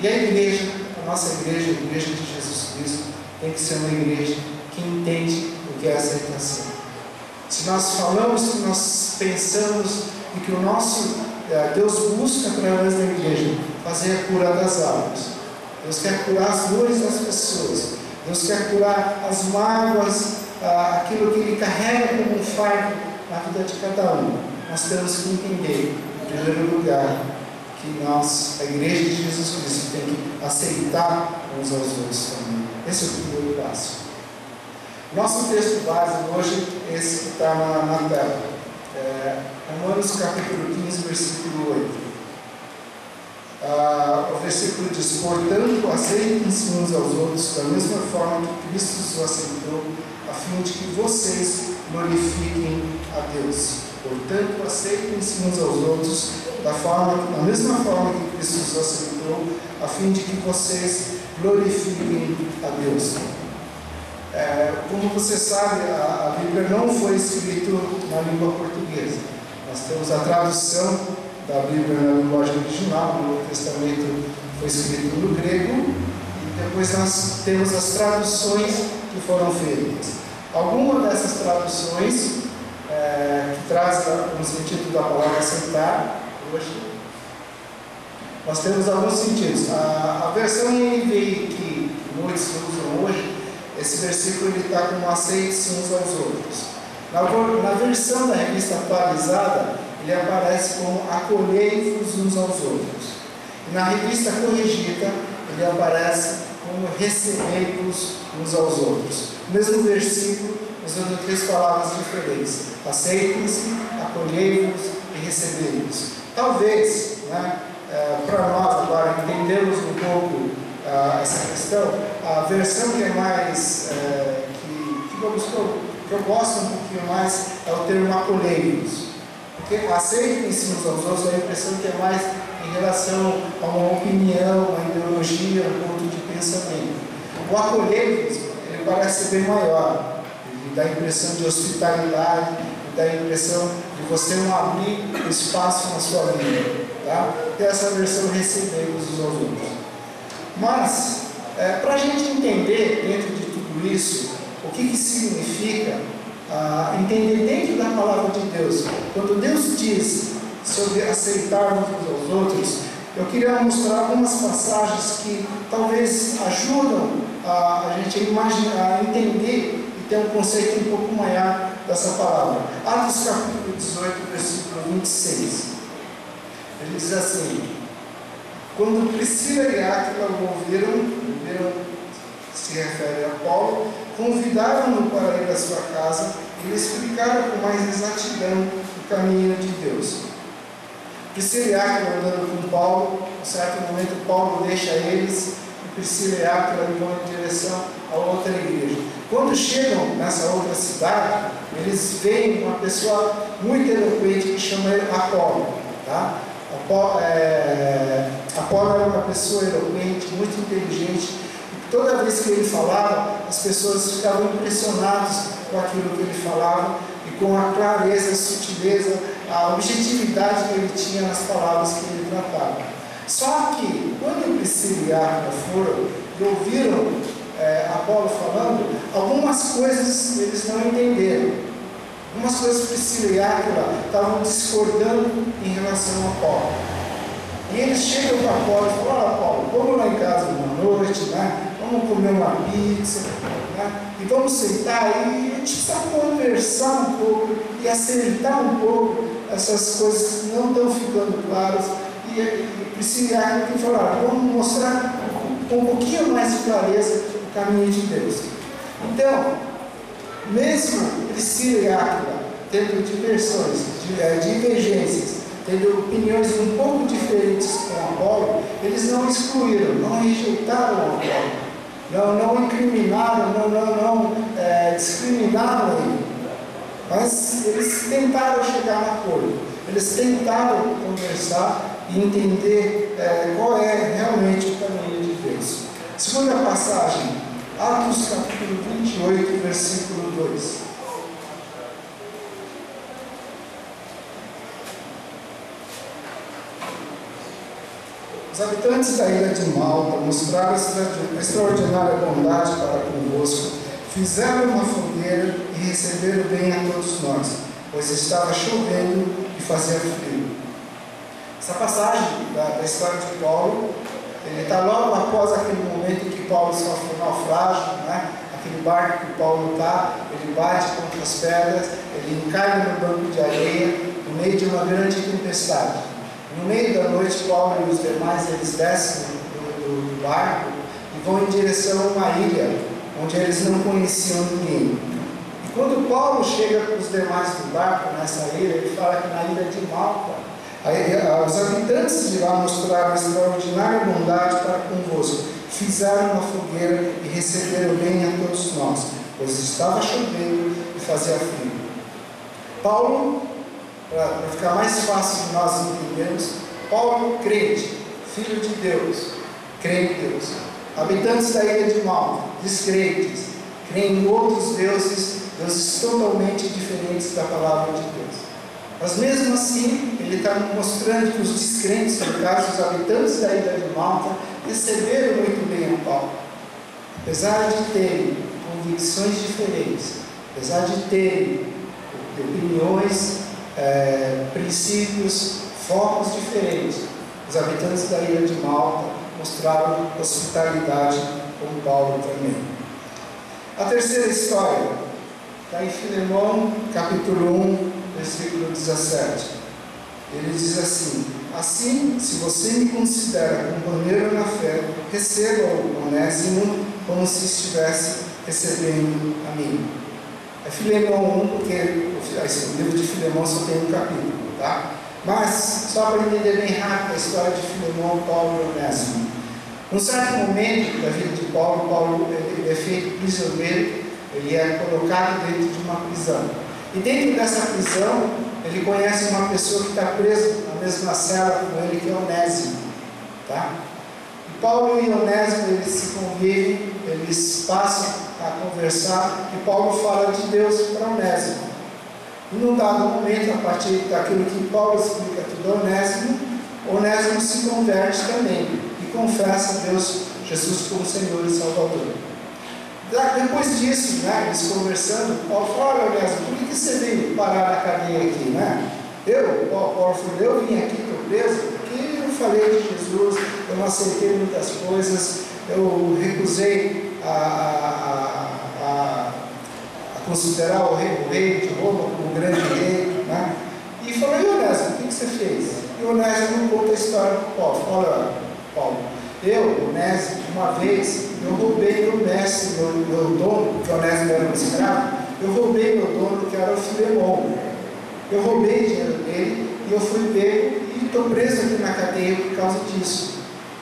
E a igreja, a nossa igreja, a igreja de Jesus Cristo, tem que ser uma igreja que entende o que é aceitação. Se nós falamos que nós pensamos e que o nosso Deus busca através da igreja fazer a cura das almas, Deus quer curar as dores das pessoas, Deus quer curar as mágoas, aquilo que Ele carrega como um fardo na vida de cada um. Nós temos que entender, em primeiro lugar, que nós, a igreja de Jesus Cristo, tem que aceitar uns aos outros também. Esse é o primeiro passo. Nosso texto base hoje é esse que está na tela. Romanos capítulo 15, versículo 8. O versículo diz: portanto, aceitem-se uns aos outros da mesma forma que Cristo os aceitou, a fim de que vocês glorifiquem a Deus. Portanto, aceitem-se uns aos outros da mesma forma que Cristo os aceitou, a fim de que vocês glorifiquem a Deus. Como você sabe, a Bíblia não foi escrita na língua portuguesa. Nós temos a tradução da Bíblia na linguagem original, o Novo Testamento foi escrito no grego, e depois nós temos as traduções que foram feitas. Alguma dessas traduções, que traz no sentido da palavra aceitar, hoje, nós temos alguns sentidos. A versão NVI que muitos usam hoje, esse versículo está como aceitem-se uns aos outros. Na versão da revista atualizada, ele aparece como acolhei-vos uns aos outros. E na revista corrigida, ele aparece como recebei-vos uns aos outros. O mesmo versículo, usando 3 palavras diferentes: aceitem-se, acolhei-vos e recebei-vos. Talvez, para nós agora entendermos um pouco essa questão, a versão que é mais, que eu gosto um pouquinho mais, é o termo acolhei-vos. Porque aceitem-se uns aos outros, dá a impressão que é mais em relação a uma opinião, uma ideologia, um ponto de pensamento. O acolhei-vos, ele parece ser bem maior, ele dá a impressão de hospitalidade, ele dá a impressão de você não abrir espaço na sua vida. Tá? E essa versão recebei-vos uns aos outros. Mas, para a gente entender dentro de tudo isso, o que significa entender dentro da palavra de Deus, quando Deus diz sobre aceitarmos uns aos outros, eu queria mostrar algumas passagens que talvez ajudam a gente a imaginar, a entender e ter um conceito um pouco maior dessa palavra. Atos capítulo 18, versículo 26. Ele diz assim: quando Priscila e Áquila ouviram, se refere a Paulo, convidaram-no para ir à sua casa e lhe explicaram com mais exatidão o caminho de Deus. Priscila e Áquila andando com Paulo, em certo momento Paulo deixa eles e Priscila e Áquila vão em direção a outra igreja. Quando chegam nessa outra cidade, eles veem uma pessoa muito eloquente que chama Apolo. Tá? Apolo era uma pessoa eloquente, muito inteligente. E toda vez que ele falava, as pessoas ficavam impressionadas com aquilo que ele falava e com a clareza, a sutileza, a objetividade que ele tinha nas palavras que ele tratava. Só que, quando Priscila e Áquila foram e ouviram Apolo falando, algumas coisas eles não entenderam. Algumas coisas Priscila e Áquila estavam discordando em relação a Apolo. E eles chegam para Apolo e falam: olha, Apolo, vamos lá em casa uma noite, né? Vamos comer uma pizza, né? E vamos sentar e a gente precisa conversar um pouco e acertar um pouco essas coisas que não estão ficando claras. E Priscila e Áquila tem que falar: vamos mostrar com um pouquinho mais de clareza o caminho de Deus. Então, mesmo Priscila e Áquila tendo divergências, tendo opiniões um pouco diferentes com Apolo, eles não excluíram, não rejeitaram Apolo, não incriminaram, não discriminaram ele, mas eles tentaram chegar no acordo, eles tentaram conversar e entender qual é realmente o caminho de Deus. Segunda passagem, Atos capítulo 28, versículo 2. Os habitantes da ilha de Malta mostraram extraordinária bondade para convosco, fizeram uma fogueira e receberam bem a todos nós, pois estava chovendo e fazia frio. Essa passagem da história de Paulo, ele está logo após aquele momento em que Paulo sofre um naufrágio, né? Aquele barco que Paulo está, ele bate contra as pedras, ele cai no banco de areia, no meio de uma grande tempestade. No meio da noite, Paulo e os demais, eles descem do barco e vão em direção a uma ilha, onde eles não conheciam ninguém. E quando Paulo chega com os demais do barco nessa ilha, ele fala que na ilha de Malta, os habitantes de lá mostraram extraordinária bondade para convosco, fizeram uma fogueira e receberam bem a todos nós, pois estava chovendo e fazia frio. Paulo, para ficar mais fácil de nós entendermos, Paulo, crente, filho de Deus, crê em Deus. Habitantes da ilha de Malta, descrentes, creem em outros deuses totalmente diferentes da palavra de Deus. Mas mesmo assim, ele está mostrando que os descrentes, no caso os habitantes da ilha de Malta, receberam muito bem a Paulo. Apesar de terem convicções diferentes, apesar de terem opiniões, princípios, focos diferentes, os habitantes da ilha de Malta mostraram hospitalidade com Paulo também. A terceira história está em Filemão, capítulo 1, versículo 17. Ele diz assim: assim, se você me considera companheiro na fé, receba o Onésimo como se estivesse recebendo a mim. É Filemão 1, porque o livro de Filemão só tem um capítulo, tá? Mas, só para entender bem rápido a história de Filemão, Paulo e Onésimo. Num certo momento da vida de Paulo ele é feito prisioneiro, ele é colocado dentro de uma prisão. E dentro dessa prisão, ele conhece uma pessoa que está presa na mesma cela com ele, que é Onésimo. Tá? E Paulo e Onésimo, eles se convivem, eles passam a conversar, e Paulo fala de Deus para Onésimo. E num dado momento, a partir daquilo que Paulo explica tudo a Onésimo, Onésimo se converte também e confessa a Deus, Jesus como Senhor e Salvador. Depois disso, né, eles conversando, Paulo fala: olha, Onésimo, por que você veio parar na cadeia aqui, né? Paulo falou: eu vim aqui, estou preso, porque eu falei de Jesus, eu não aceitei muitas coisas, eu recusei a considerar o rei de Roma como grande rei, né? E falou: e Onésimo, o que você fez? E o Onésimo conta a história para Paulo. Olha, Paulo, eu, Onésimo, uma vez, eu roubei meu mestre, meu dono, que o Onésimo era um escravo, eu roubei meu dono, que era o Filemon. Eu roubei dinheiro dele e eu fui pego e estou preso aqui na cadeia por causa disso.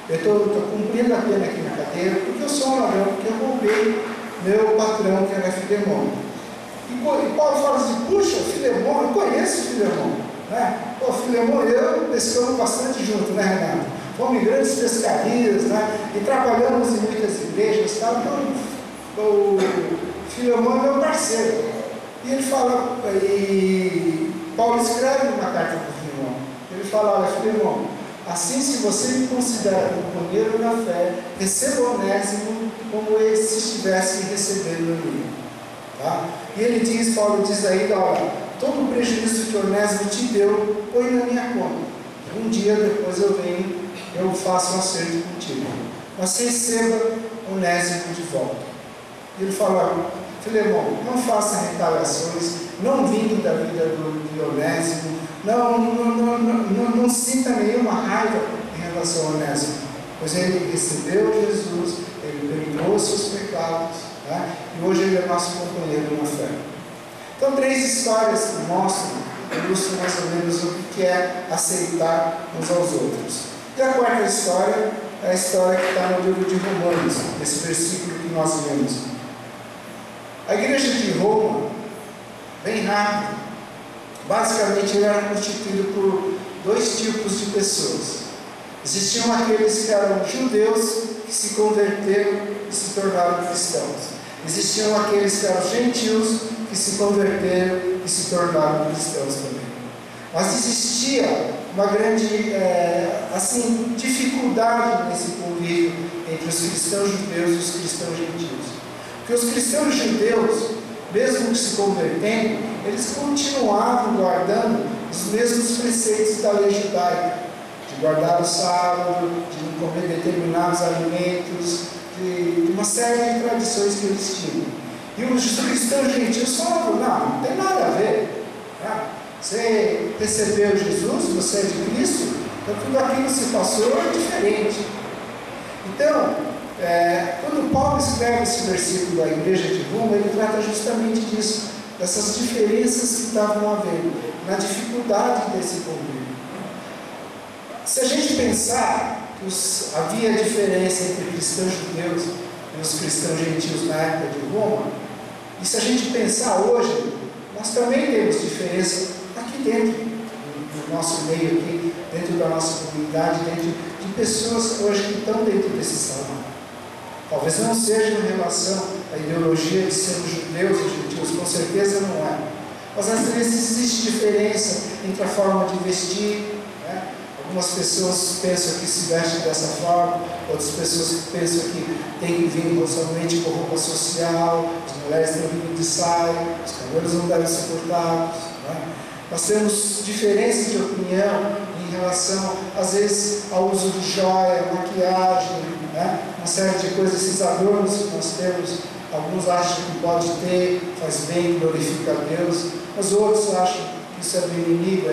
Eu estou cumprindo a pena aqui na cadeia porque eu sou um ladrão, porque eu roubei meu patrão, que era Filemon. E Paulo fala assim, puxa, Filemon, eu conheço Filemon. Né? Pô, Filemon e eu pescamos bastante junto, né, Renato? Fomos em grandes pescarias, né? E trabalhamos em muitas igrejas, tá? Então, o Filemon é meu parceiro. E ele fala, e Paulo escreve uma carta para o Filemon. Ele fala, olha, Filemon, assim, se você me considera companheiro na fé, receba o Onésimo como se estivesse recebendo a mim. Tá? E ele diz, Paulo diz ainda, olha, todo o prejuízo que o Onésimo te deu, põe na minha conta. Um dia depois eu venho, eu faço um acerto contigo. Mas receba o Onésimo de volta. E ele fala, Filemon, não faça retaliações, não vingue da vida do Onésimo, não sinta nenhuma raiva em relação ao Onésimo, pois ele recebeu Jesus, ele perdoou seus pecados, né? E hoje ele é nosso companheiro na fé. Então, 3 histórias que mostram, ilustram mais ou menos o que é aceitar uns aos outros. E a quarta história é a história que está no livro de Romanos, esse versículo que nós lemos. A igreja de Roma, bem rápido, basicamente ele era constituído por 2 tipos de pessoas. Existiam aqueles que eram judeus que se converteram e se tornaram cristãos. Existiam aqueles que eram gentios que se converteram e se tornaram cristãos também. Mas existia uma grande dificuldade nesse convívio entre os cristãos judeus e os cristãos gentios. Porque os cristãos judeus, mesmo que se convertendo, eles continuavam guardando os mesmos preceitos da lei judaica, de guardar o sábado, de não comer determinados alimentos, de uma série de tradições que eles tinham. E os cristãos gentios falavam, não tem nada a ver. Tá? Você recebeu Jesus, você é de Cristo, então tudo aquilo que se passou é diferente. Então, quando Paulo escreve esse versículo da igreja de Roma, ele trata justamente disso, dessas diferenças que estavam havendo, na dificuldade desse convívio. Se a gente pensar que havia diferença entre cristãos judeus e os cristãos gentios na época de Roma, e se a gente pensar hoje, nós também temos diferença aqui dentro do nosso meio, aqui, dentro da nossa comunidade, dentro de pessoas hoje que estão dentro desse salão. Talvez não seja em relação à ideologia de sermos judeus ou gentios, com certeza não é. Mas às vezes existe diferença entre a forma de vestir, né? Algumas pessoas pensam que se vestem dessa forma, outras pessoas pensam que tem que vir somente com roupa social, as mulheres têm vindo de saia, os cabelos não devem ser cortados. Né? Nós temos diferenças de opinião em relação, às vezes, ao uso de joia, maquiagem, né? Uma série de coisas, esses adornos que nós temos. Alguns acham que pode ter, faz bem, glorifica a Deus, mas outros acham que isso é do inimigo.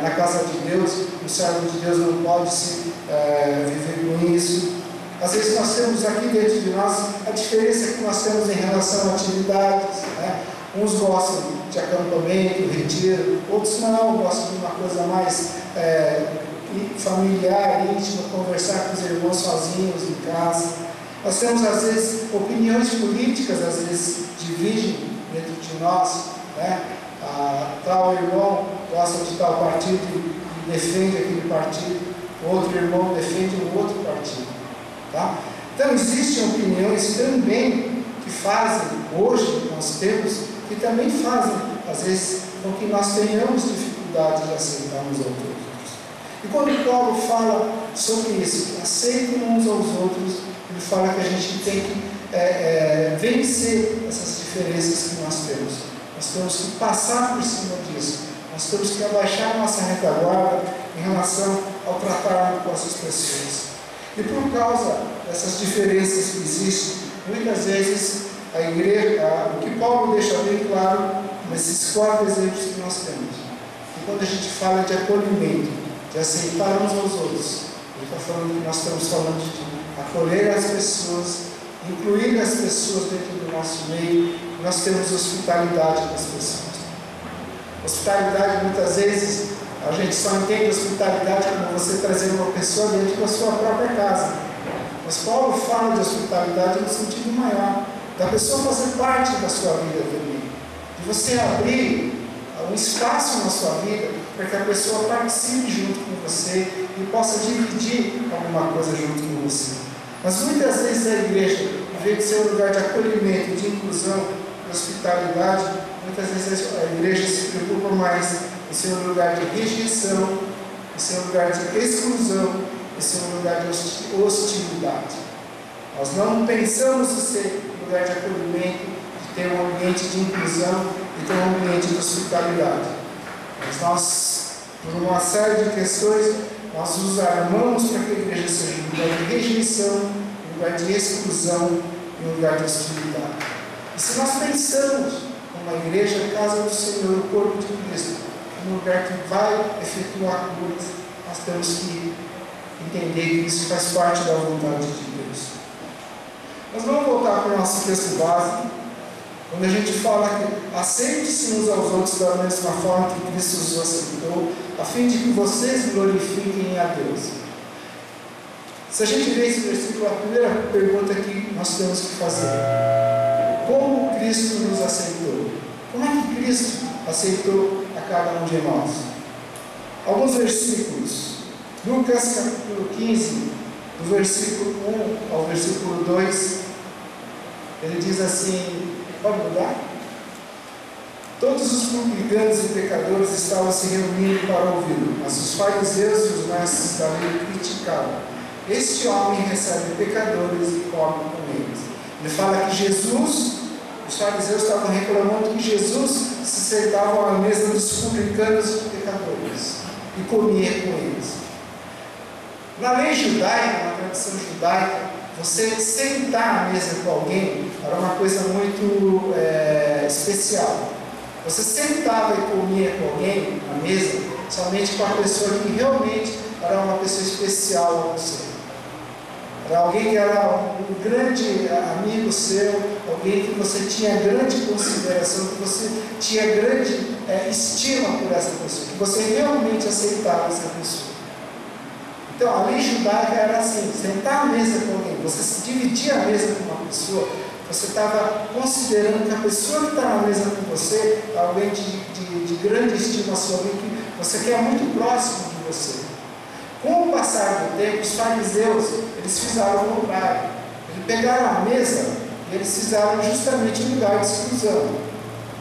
Na casa de Deus, o servo de Deus não pode viver com isso. Às vezes nós temos aqui dentro de nós a diferença que nós temos em relação a atividades, né? Uns gostam de acampamento, retiro, outros não, gostam de uma coisa mais familiar, íntima, conversar com os irmãos sozinhos em casa. Nós temos às vezes opiniões políticas, às vezes dividem dentro de nós, né? Tal irmão gosta de tal partido e defende aquele partido, outro irmão defende um outro partido. Tá? Então existem opiniões também que fazem, hoje nós temos, que também fazem, às vezes, com que nós tenhamos dificuldade de aceitar uns aos outros. E quando Paulo fala sobre isso, que aceitem uns aos outros, ele fala que a gente tem que vencer essas diferenças que nós temos. Nós temos que passar por cima disso. Nós temos que abaixar a nossa retaguarda em relação ao tratar com essas pessoas. E por causa dessas diferenças que existem, muitas vezes a igreja, o que Paulo deixa bem claro nesses 4 exemplos que nós temos, que quando a gente fala de acolhimento, de aceitar uns aos outros, ele está falando que nós estamos falando de acolher as pessoas, incluir as pessoas dentro do nosso meio. Nós temos hospitalidade das pessoas. Hospitalidade, muitas vezes, a gente só entende hospitalidade como você trazer uma pessoa dentro da sua própria casa. Mas Paulo fala de hospitalidade no sentido maior, da pessoa fazer parte da sua vida também. De você abrir um espaço na sua vida para que a pessoa participe junto com você e possa dividir alguma coisa junto com você. Mas muitas vezes a igreja, em vez de ser um lugar de acolhimento, de inclusão, de hospitalidade, muitas vezes a igreja se preocupa mais em ser um lugar de rejeição, em ser um lugar de exclusão, em ser um lugar de hostilidade. Nós não pensamos em ser um lugar de acolhimento, de ter um ambiente de inclusão e ter um ambiente de hospitalidade. Mas nós, por uma série de questões, nós nos armamos para que a igreja seja um lugar de rejeição, um lugar de exclusão e um lugar de hostilidade. E se nós pensamos numa igreja, casa do Senhor, o corpo de Cristo, um lugar que vai efetuar curas, nós temos que entender que isso faz parte da vontade de Deus. Mas vamos voltar para o nosso texto básico, quando a gente fala que aceite-se uns aos outros da mesma forma que Cristo os aceitou, a fim de que vocês glorifiquem a Deus. Se a gente vê esse versículo, a primeira pergunta que nós temos que fazer: como Cristo nos aceitou? Como é que Cristo aceitou a cada um de nós? Alguns versículos. Lucas capítulo 15, do versículo 1 ao versículo 2, ele diz assim, pode mudar? Todos os publicanos e pecadores estavam se reunindo para ouvi-lo, mas os fariseus e os mestres da lei criticavam. Este homem recebe pecadores e come com eles. Ele fala que Jesus, os fariseus estavam reclamando que Jesus se sentava à mesa dos publicanos e pecadores e comia com eles. Na lei judaica, na tradição judaica, você sentar à mesa com alguém era uma coisa muito especial. Você sentava e comia com alguém à mesa somente com a pessoa que realmente era uma pessoa especial a você. Era alguém que era um grande amigo seu, alguém que você tinha grande consideração, que você tinha grande estima por essa pessoa, que você realmente aceitava essa pessoa. Então, a lei judaica era assim: sentar à mesa com alguém, você dividia a mesa com uma pessoa, você estava considerando que a pessoa que está na mesa com você é alguém de grande estimação, alguém que você quer muito próximo de você. Com o passar do tempo, os fariseus, eles fizeram o contrário. Eles pegaram a mesa e eles fizeram justamente um lugar de exclusão.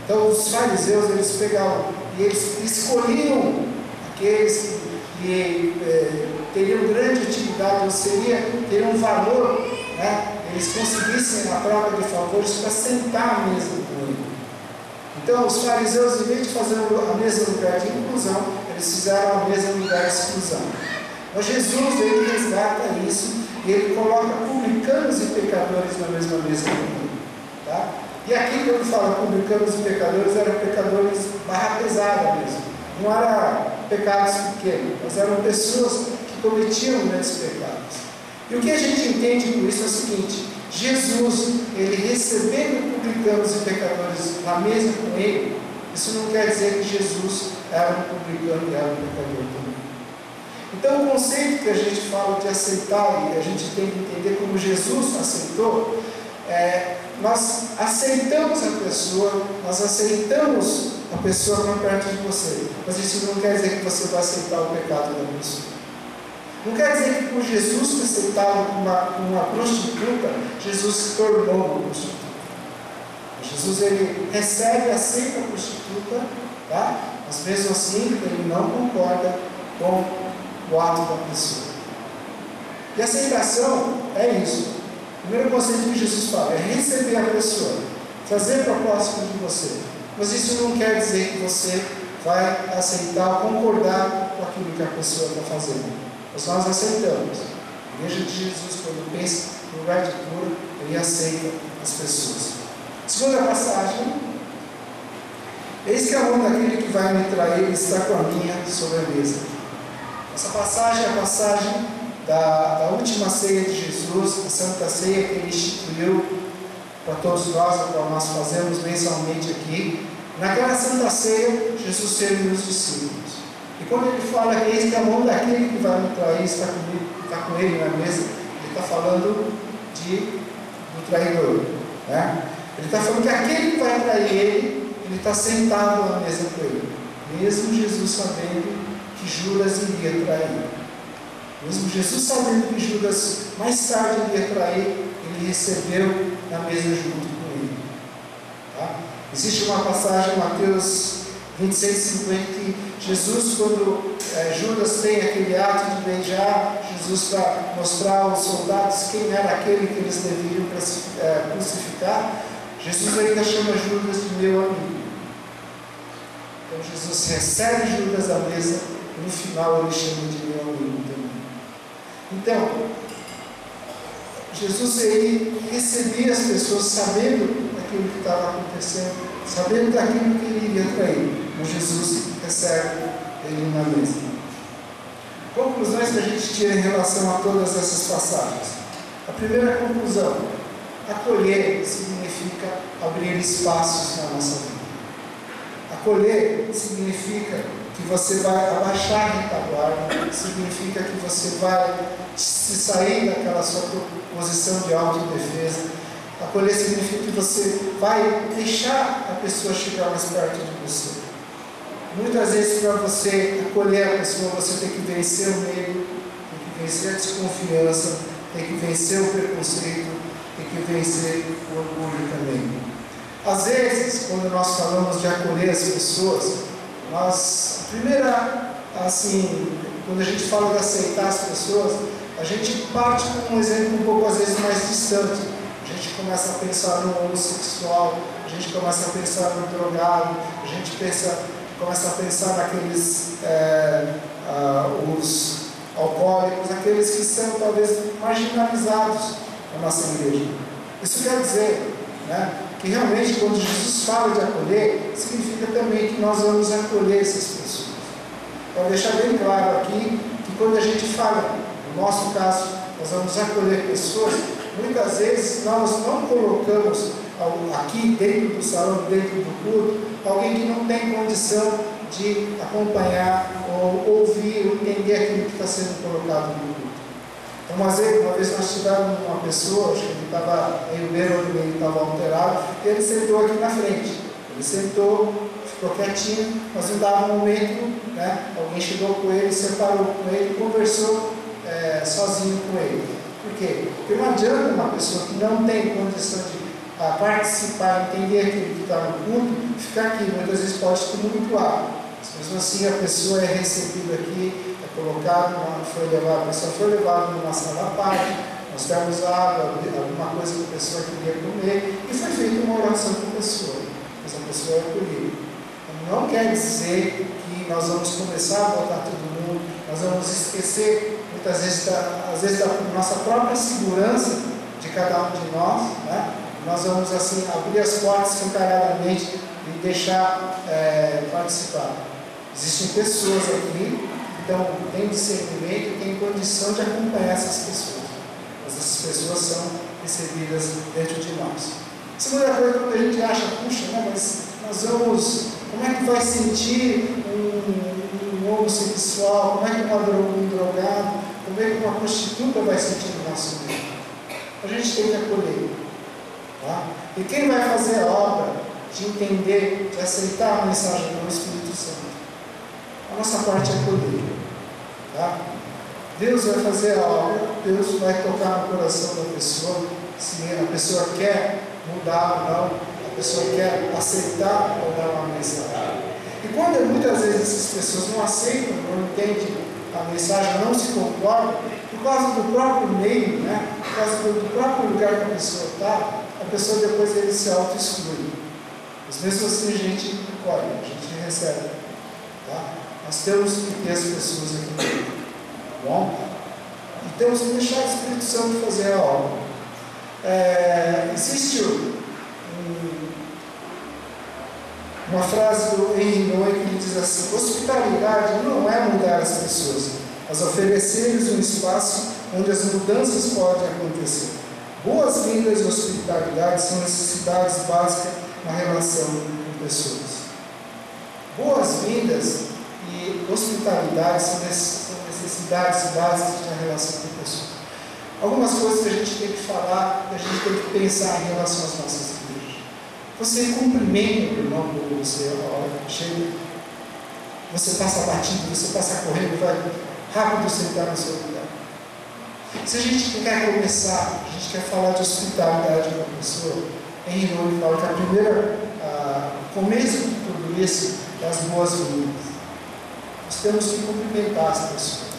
Então, os fariseus, eles pegavam e eles escolhiam aqueles que teriam grande utilidade, ou teriam um valor, né? Eles conseguissem a troca de favores para sentar à mesa com ele. Então, os fariseus, em vez de fazer a mesa no lugar de inclusão, eles fizeram a mesa no lugar de exclusão. Mas Jesus, ele resgata isso e ele coloca publicanos e pecadores na mesma mesa com ele. Tá? E aqui, quando fala publicanos e pecadores, eram pecadores barra pesada mesmo. Não eram pecados pequenos, mas eram pessoas que cometiam grandes pecados. E o que a gente entende com isso é o seguinte: Jesus, ele recebendo publicanos e pecadores na mesa com ele, isso não quer dizer que Jesus era um publicano e era um pecador também. Então, o conceito que a gente fala de aceitar, e a gente tem que entender como Jesus aceitou, nós aceitamos a pessoa, nós aceitamos a pessoa para perto de você, mas isso não quer dizer que você vai aceitar o pecado da pessoa. Não quer dizer que por Jesus ter aceitado uma prostituta, Jesus se tornou uma prostituta. Jesus, ele recebe e aceita a prostituta, tá? Mas mesmo assim ele não concorda com o ato da pessoa. E aceitação é isso. O primeiro conceito que Jesus fala é receber a pessoa, trazer para próximo de você. Mas isso não quer dizer que você vai aceitar ou concordar com aquilo que a pessoa está fazendo. Mas nós aceitamos. A igreja de Jesus, quando pensa no lugar de cura, ele aceita as pessoas. Segunda passagem, Eis que a mão daquele que vai me trair está com a minha sobremesa. Essa passagem é a passagem da última ceia de Jesus, a Santa Ceia que ele instituiu para todos nós, a qual nós fazemos mensalmente aqui. Naquela Santa Ceia, Jesus serviu os discípulos. E quando ele fala que eis que a mão daquele que vai me trair está com ele na mesa, ele está falando do traidor. Né? Ele está falando que aquele que vai trair ele está sentado na mesa com ele. Mesmo Jesus sabendo que Judas iria trair. Mesmo Jesus sabendo que Judas mais tarde iria trair, ele recebeu na mesa junto com ele. Tá? Existe uma passagem em Mateus 26:50 que Jesus, quando Judas tem aquele ato de beijar Jesus para mostrar aos soldados quem era aquele que eles deveriam crucificar, Jesus ainda chama Judas de meu amigo. Então Jesus recebe Judas à mesa e no final ele chama de meu amigo também. Então, Jesus ele recebia as pessoas sabendo daquilo que estava acontecendo, sabendo daquilo que ele iria trair. Mas Jesus recebe ele na mesa. Conclusões que a gente tira em relação a todas essas passagens. A primeira conclusão: acolher significa abrir espaços na nossa vida. Acolher significa que você vai abaixar a retaguarda, significa que você vai se sair daquela sua posição de autodefesa. Acolher significa que você vai deixar a pessoa chegar mais perto de você. Muitas vezes, para você acolher a pessoa, você tem que vencer o medo, tem que vencer a desconfiança, tem que vencer o preconceito, tem que vencer o orgulho também. Às vezes, quando nós falamos de acolher as pessoas, quando a gente fala de aceitar as pessoas, a gente parte com um exemplo um pouco às vezes mais distante. A gente começa a pensar no homossexual, a gente começa a pensar no drogado, a gente começa a pensar naqueles os alcoólicos, aqueles que são talvez marginalizados na nossa igreja. Isso quer dizer, né, que realmente quando Jesus fala de acolher, significa também que nós vamos acolher essas pessoas. Para deixar bem claro aqui, que quando a gente fala, no nosso caso, nós vamos acolher pessoas, muitas vezes nós não colocamos aqui dentro do salão, dentro do culto, alguém que não tem condição de acompanhar ou ouvir ou entender aquilo que está sendo colocado no culto. Então, uma vez nós tivemos uma pessoa, acho que ele estava meio bêbado, ele estava alterado, e ele sentou aqui na frente. Ele sentou, ficou quietinho, mas em dado momento, né, alguém chegou com ele, separou com ele, conversou sozinho com ele. Por quê? Porque não adianta uma pessoa que não tem condição de participar, entender aquilo que está no culto, ficar aqui. Muitas vezes pode tumultuar. Mas mesmo assim a pessoa é recebida aqui, é colocada, a pessoa foi levada numa sala à parte, nós demos água, alguma coisa que a pessoa queria comer, e foi feita uma oração com a pessoa. Mas a pessoa é acolhida. Então, não quer dizer que nós vamos começar a botar todo mundo, nós vamos esquecer muitas vezes, às vezes, da nossa própria segurança de cada um de nós, né? Nós vamos assim abrir as portas escancaradamente e deixar participar. Existem pessoas aqui que têm discernimento e têm condição de acompanhar essas pessoas. Mas essas pessoas são recebidas dentro de nós. Segunda coisa, quando a gente acha, puxa, né, mas nós vamos, como é que vai sentir um homossexual, como é que um drogado, como é que uma prostituta vai sentir no nosso meio? A gente tem que acolher. Tá? E quem vai fazer a obra de entender, de aceitar a mensagem do Espírito Santo? A nossa parte é acolher. Tá? Deus vai fazer a obra, Deus vai tocar no coração da pessoa, se a pessoa quer mudar ou não, a pessoa quer aceitar ou não a mensagem. E quando muitas vezes essas pessoas não aceitam, não entendem a mensagem, não se concordam, por causa do próprio meio, né? Por causa do próprio lugar que a pessoa está, a pessoa depois ele se auto-exclui. Mas mesmo assim a gente acolhe, a gente recebe. Tá? Nós temos que ter as pessoas aqui dentro. Tá bom? E temos que deixar o Espírito Santo fazer a obra. Existe Uma frase do Henry Nouwen que diz assim: hospitalidade não é mudar as pessoas, mas oferecer-lhes um espaço onde as mudanças podem acontecer. Boas-vindas e hospitalidade são necessidades básicas na relação com pessoas. Boas-vindas e hospitalidade são necessidades básicas na relação com pessoas. Algumas coisas que a gente tem que falar, que a gente tem que pensar em relação às nossas igrejas. Você cumprimenta o irmão quando você a hora que chega. Você passa batido, você passa correndo, vai rápido sentar no seu lugar. Se a gente quer começar, a gente quer falar de hospitalidade com a pessoa, Henry Nouwen fala que o começo de tudo isso é as boas-vindas. Nós temos que cumprimentar as pessoas.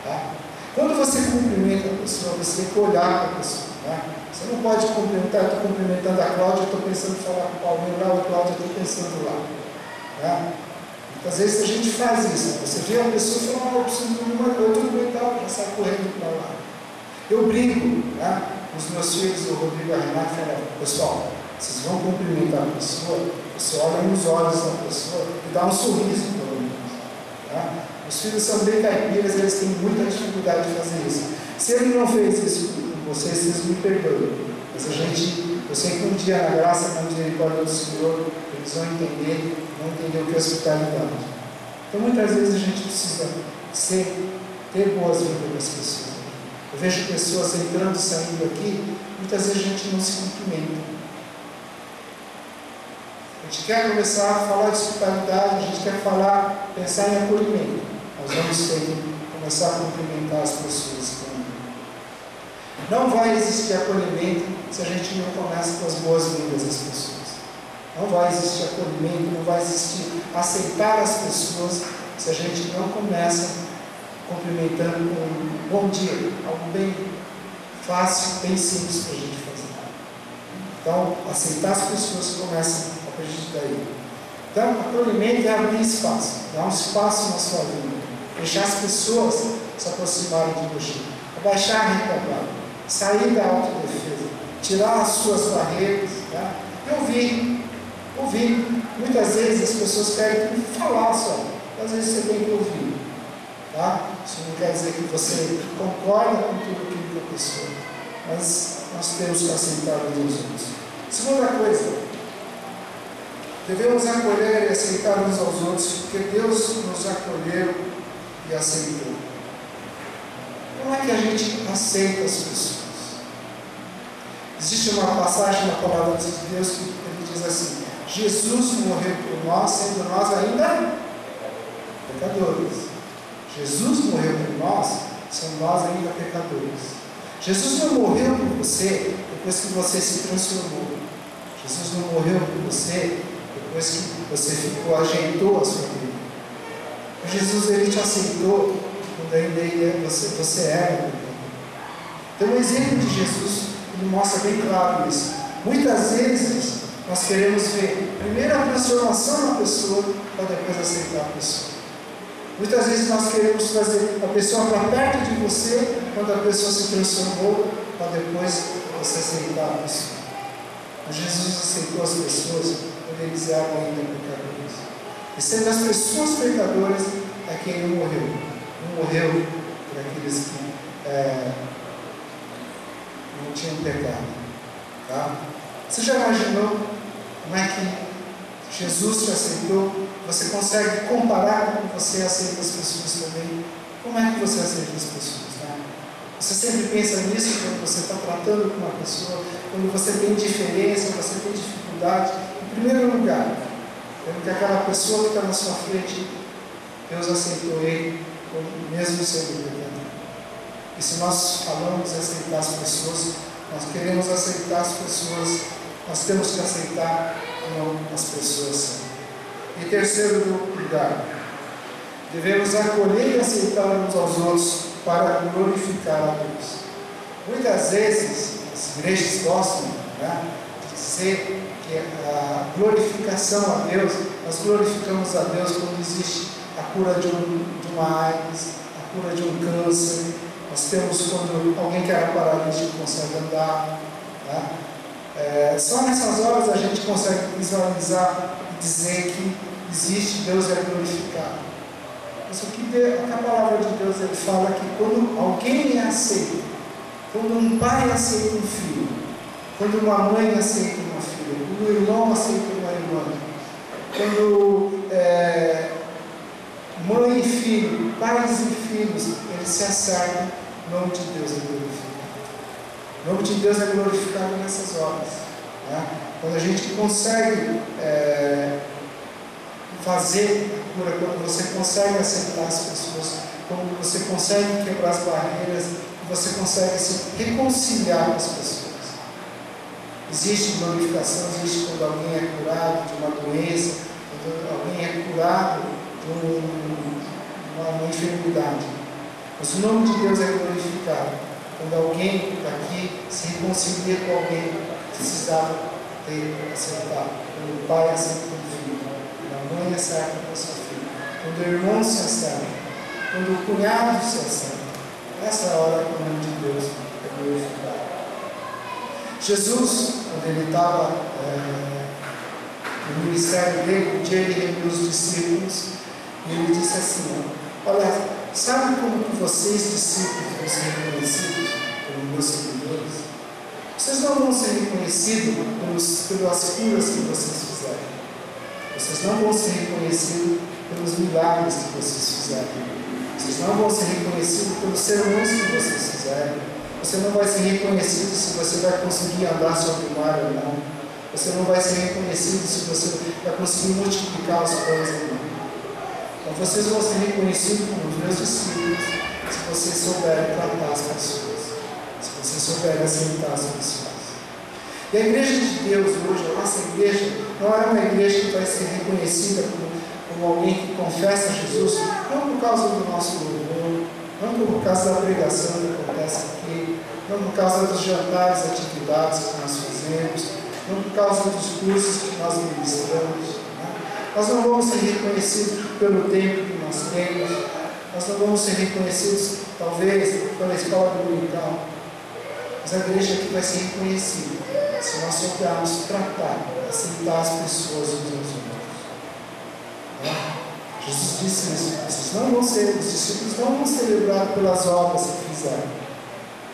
Tá? Quando você cumprimenta a pessoa, você tem que olhar para a pessoa. Tá? Você não pode cumprimentar, eu estou cumprimentando a Cláudia, eu estou pensando em falar com o Paulinho lá, o Cláudia, eu estou pensando lá. Tá? Às vezes a gente faz isso. Você vê a pessoa e fala, eu preciso de uma coisa, eu já sai correndo para lá. Eu brinco, né? Os meus filhos, o Rodrigo e a Renata, falam, pessoal, vocês vão cumprimentar a pessoa, você olha nos olhos da pessoa e dá um sorriso pelo menos. Tá? Os filhos são bem caipiras, eles têm muita dificuldade de fazer isso. Se ele não fez isso com vocês me perdoem. Mas eu sei que um dia, na graça, na misericórdia do Senhor, eles vão entender o que é hospitalidade. Então, muitas vezes a gente precisa ter boas-vindas das pessoas. Eu vejo pessoas entrando e saindo aqui, muitas vezes a gente não se cumprimenta. A gente quer começar a falar de hospitalidade, a gente quer pensar em acolhimento. Nós vamos ter que começar a cumprimentar as pessoas também. Não vai existir acolhimento se a gente não começa com as boas-vindas das pessoas. Não vai existir acolhimento, não vai existir aceitar as pessoas se a gente não começa cumprimentando com um bom dia, algo bem fácil, bem simples para a gente fazer. Então, aceitar as pessoas começa a partir daí. Então, acolhimento é abrir espaço, dar um espaço na sua vida, deixar as pessoas se aproximarem de você, abaixar a retaguarda, sair da autodefesa, tirar as suas barreiras, tá? E ouvir. Muitas vezes as pessoas querem falar só, às vezes você tem que ouvir. Tá? Isso não quer dizer que você concorda com tudo aquilo que a pessoa, mas nós temos que aceitar uns aos outros. Segunda coisa, devemos acolher e aceitar uns aos outros, porque Deus nos acolheu e aceitou. Como é que a gente aceita as pessoas? Existe uma passagem na palavra de Deus que ele diz assim: Jesus morreu por nós, sendo nós ainda pecadores. Jesus morreu por nós, sendo nós ainda pecadores. Jesus não morreu por você depois que você se transformou. Jesus não morreu por você depois que você ajeitou a sua vida. Jesus, ele te aceitou quando ainda você era pecador. Então, o exemplo de Jesus, ele mostra bem claro isso. Muitas vezes nós queremos ver primeiro a transformação na pessoa para depois aceitar a pessoa. Muitas vezes nós queremos trazer a pessoa para perto de você quando a pessoa se transformou para depois você aceitar a pessoa. Mas Jesus aceitou as pessoas quando eles eram ainda pecadores. E sendo as pessoas pecadoras é que ele morreu. Não morreu por aqueles que não tinham pecado. Tá? Você já imaginou como é que Jesus te aceitou? Você consegue comparar como você aceita as pessoas também? Como é que você aceita as pessoas? Né? Você sempre pensa nisso quando você está tratando com uma pessoa, quando você tem diferença, você tem dificuldade. Em primeiro lugar, vendo que aquela pessoa que está na sua frente, Deus aceitou ele, mesmo sendo pecador. E se nós falamos em aceitar as pessoas, nós queremos aceitar as pessoas, nós temos que aceitar como as pessoas são. Em terceiro lugar, devemos acolher e aceitar uns aos outros para glorificar a Deus. Muitas vezes, as igrejas gostam, né, de dizer que a glorificação a Deus, nós glorificamos a Deus quando existe a cura de uma AIDS, a cura de um câncer. Nós temos quando alguém que era paralítico consegue andar. Né? Só nessas horas a gente consegue visualizar e dizer que existe, Deus é glorificado. Mas o que a palavra de Deus ele fala que quando alguém é aceito, quando um pai aceita um filho, quando uma mãe aceita uma filha, quando um irmão aceita uma irmã, quando mãe e filho, pais e filhos, eles se acertam, o nome de Deus é glorificado. O nome de Deus é glorificado nessas horas. Né? Quando a gente consegue fazer a cura, quando você consegue aceitar as pessoas, quando você consegue quebrar as barreiras, você consegue se reconciliar com as pessoas. Existe glorificação, existe quando alguém é curado de uma doença, quando alguém é curado de uma enfermidade. Mas o nome de Deus é glorificado quando alguém daqui se reconcilia com alguém que precisava ter acertado. Quando o pai acerta com o filho, quando a mãe acerta com a sua filha, quando o irmão se acerta, quando o cunhado se acerta. Essa é a hora que o nome de Deus é glorificado. Jesus, quando ele estava no ministério dele, um dia ele reuniu os discípulos e ele disse assim: olha, sabe como que vocês, discípulos, vão ser reconhecidos como meus seguidores? Vocês não vão ser reconhecidos pelas curas que vocês fizeram. Vocês não vão ser reconhecidos pelos milagres que vocês fizeram. Vocês não vão ser reconhecidos pelos sermões que vocês fizeram. Você não vai ser reconhecido se você vai conseguir andar sobre o mar ou não. Você não vai ser reconhecido se você vai conseguir multiplicar os pães ou não. Então vocês vão ser reconhecidos como os meus discípulos se vocês souberem tratar as pessoas, se vocês souberem aceitar as pessoas. E a igreja de Deus hoje, a nossa igreja, não é uma igreja que vai ser reconhecida como alguém que confessa Jesus, não por causa do nosso louvor, não por causa da pregação que acontece aqui, não por causa dos jantares, atividades que nós fazemos, não por causa dos cursos que nós ministramos. Nós não vamos ser reconhecidos pelo tempo que nós temos, nós não vamos ser reconhecidos, talvez, pela escola dominical, mas a igreja aqui vai ser reconhecida se nós soubermos tratar, aceitar as pessoas uns aos outros. Jesus disse isso: vocês não vão ser, os discípulos não vão ser lembrados pelas obras que fizeram,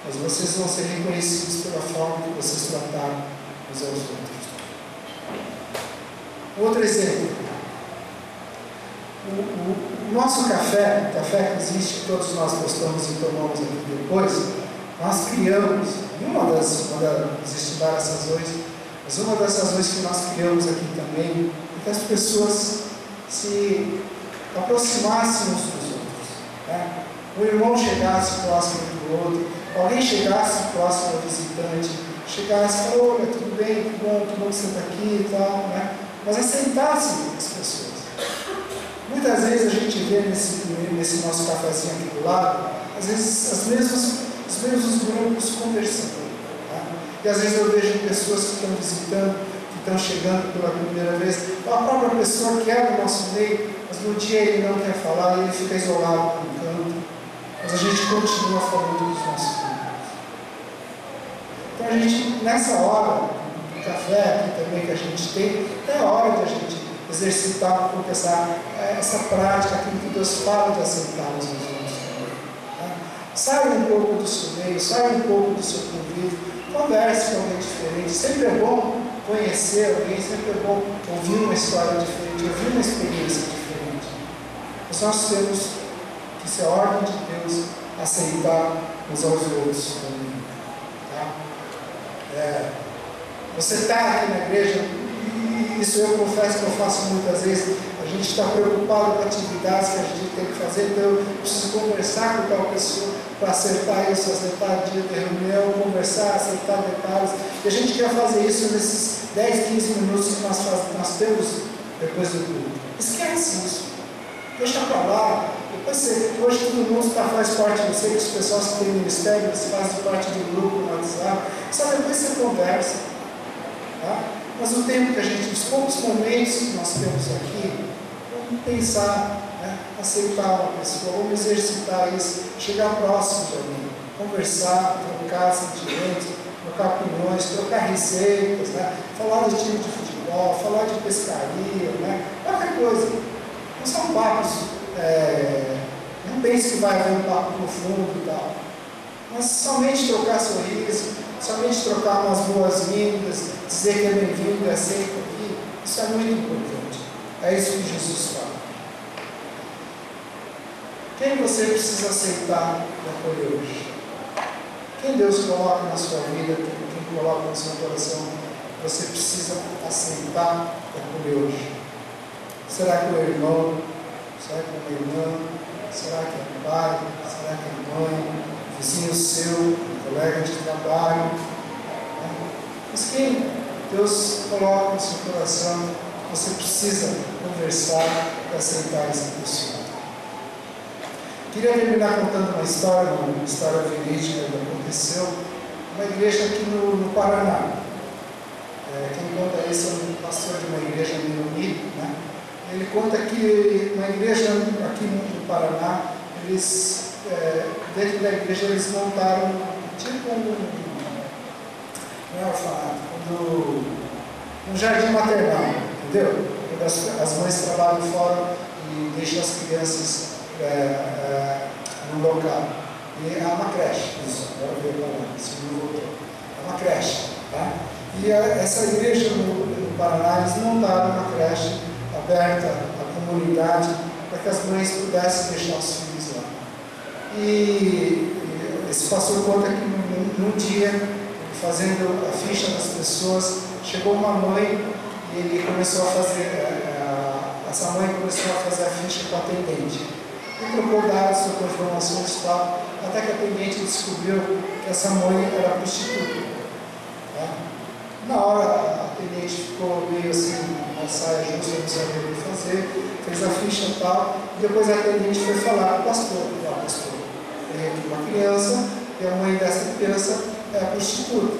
mas vocês vão ser reconhecidos pela forma que vocês trataram uns aos outros. Outro exemplo. O nosso café, o café que existe, que todos nós gostamos e tomamos aqui depois, nós criamos, uma das existem várias razões, mas uma das razões que nós criamos aqui também é que as pessoas se aproximassem uns dos outros. Né? O irmão chegasse próximo do outro, alguém chegasse próximo ao visitante, chegasse e falasse: olha, tudo bem, que bom que você está aqui e tal, né? Mas aceitasse as pessoas. Muitas vezes a gente vê nesse nosso cafezinho aqui do lado, às vezes os mesmos grupos conversando. Tá? E às vezes eu vejo pessoas que estão visitando, que estão chegando pela primeira vez, a própria pessoa que é do nosso meio, mas no dia ele não quer falar e ele fica isolado no canto. Mas a gente continua falando dos nossos grupos. Então a gente, nessa hora do café aqui também que a gente tem, é a hora de a gente exercitar um pouco essa prática, aquilo que Deus fala de aceitar os outros. Tá? Saia um pouco do seu meio, saia um pouco do seu convívio, converse com alguém diferente. Sempre é bom conhecer alguém, sempre é bom ouvir uma história diferente, ouvir uma experiência diferente. Mas nós temos que ser a ordem de Deus, aceitar uns aos outros também. Tá? Você está aqui na igreja, isso eu confesso que eu faço muitas vezes. A gente está preocupado com atividades que a gente tem que fazer, então eu preciso conversar com tal pessoa para acertar isso, acertar dia de reunião, conversar, acertar detalhes. E a gente quer fazer isso nesses 10, 15 minutos que nós temos depois do culto. Esquece isso. Deixa para lá. Hoje todo mundo faz parte de você, que os pessoas que têm ministério, eles fazem parte do grupo no WhatsApp. Só depois você conversa. Tá? Mas o tempo que a gente, os poucos momentos que nós temos aqui, vamos pensar, né? Aceitar uma pessoa, vamos exercitar isso, chegar próximo de alguém, conversar, trocar sentimentos, trocar opiniões, trocar receitas, né? Falar do time de futebol, falar de pescaria, né? Qualquer coisa. Não são papos, não pense que vai haver um papo profundo e tal. Mas somente trocar sorriso, somente trocar umas boas-vindas, dizer que é bem-vindo e aceito aqui, isso é muito importante. É isso que Jesus fala. Quem você precisa aceitar e acolher hoje? Quem Deus coloca na sua vida, quem coloca no seu coração, você precisa aceitar e acolher hoje? Será que é o irmão? Será que é uma irmã? Será que é pai? Será que é mãe? Vizinho seu? Colega de trabalho? Mas quem Deus coloca no seu coração, você precisa conversar e aceitar essa pessoa. Queria terminar contando uma história verídica que aconteceu numa igreja aqui no Paraná. Quem conta isso é um pastor de uma igreja Miami, né? Ele conta que uma igreja aqui no Paraná, dentro da igreja eles montaram tipo um jardim maternal, entendeu? Quando as mães trabalham fora e deixam as crianças no local. E é uma creche, isso, agora veio para lá, isso não voltou. É uma creche, tá? E essa igreja no Paraná, eles montaram uma creche aberta à comunidade para que as mães pudessem deixar os filhos lá. E esse pastor conta que num dia, fazendo a ficha das pessoas, chegou uma mãe e ele começou a fazer, essa mãe começou a fazer a ficha com a atendente. Ele trocou dados, trocou informações e tal, até que a atendente descobriu que essa mãe era prostituta. Né? Na hora, a atendente ficou meio assim, uma saia justa, não sabia o que fazer, fez a ficha e tal, e depois a atendente foi falar com o pastor. Pastor, tem aqui uma criança, e a mãe dessa criança é prostituta. O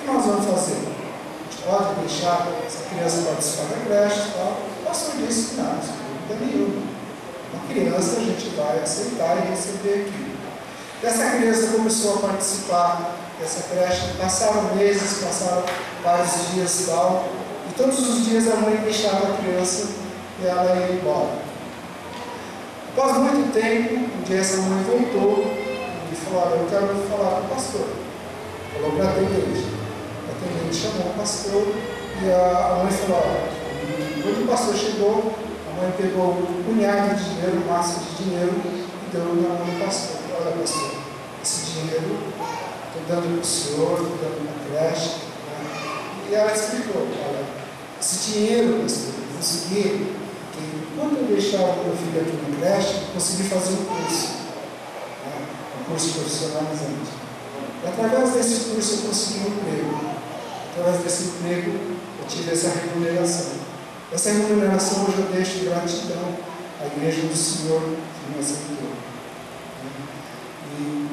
que nós vamos fazer? A gente pode deixar essa criança participar da creche e tal? O pastor disse que não, sem dúvida nenhuma. Uma criança a gente vai aceitar e receber aqui. Essa criança começou a participar dessa creche, passaram meses, passaram vários dias e tal, e todos os dias a mãe deixava a criança e ela ia embora. Após muito tempo, um dia essa mãe voltou e falou: eu quero falar com o pastor. Falou para a atendente. A atendente chamou o pastor e a mãe falou: quando o pastor chegou, a mãe pegou um punhado de dinheiro, um maço de dinheiro, e deu na mão do pastor. Olha, pastor, esse dinheiro estou dando para o senhor, estou dando na creche. Né? E ela explicou: olha, esse dinheiro, pastor, eu consegui, porque quando eu deixava o meu filho aqui na creche, eu consegui fazer um curso, né? Um curso profissionalizante. E através desse curso eu consegui um emprego. Através desse emprego eu tive essa remuneração. Essa remuneração hoje eu deixo de gratidão à igreja do Senhor que me aceitou. E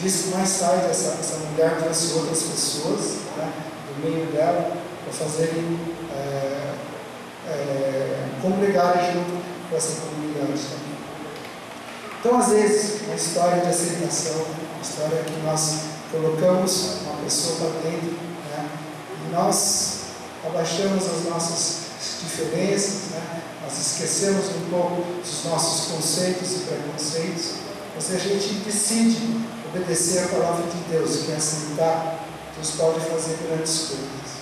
disse que mais tarde essa mulher trouxe outras pessoas, né, do meio dela para fazerem congregarem junto com essa comunidade também. Então, às vezes, uma história de aceitação, uma história que nós colocamos uma pessoa para dentro, né, e nós abaixamos as nossas diferenças, né? Nós esquecemos um pouco dos nossos conceitos e preconceitos, mas a gente decide obedecer a palavra de Deus, que é aceitar, Deus pode fazer grandes coisas.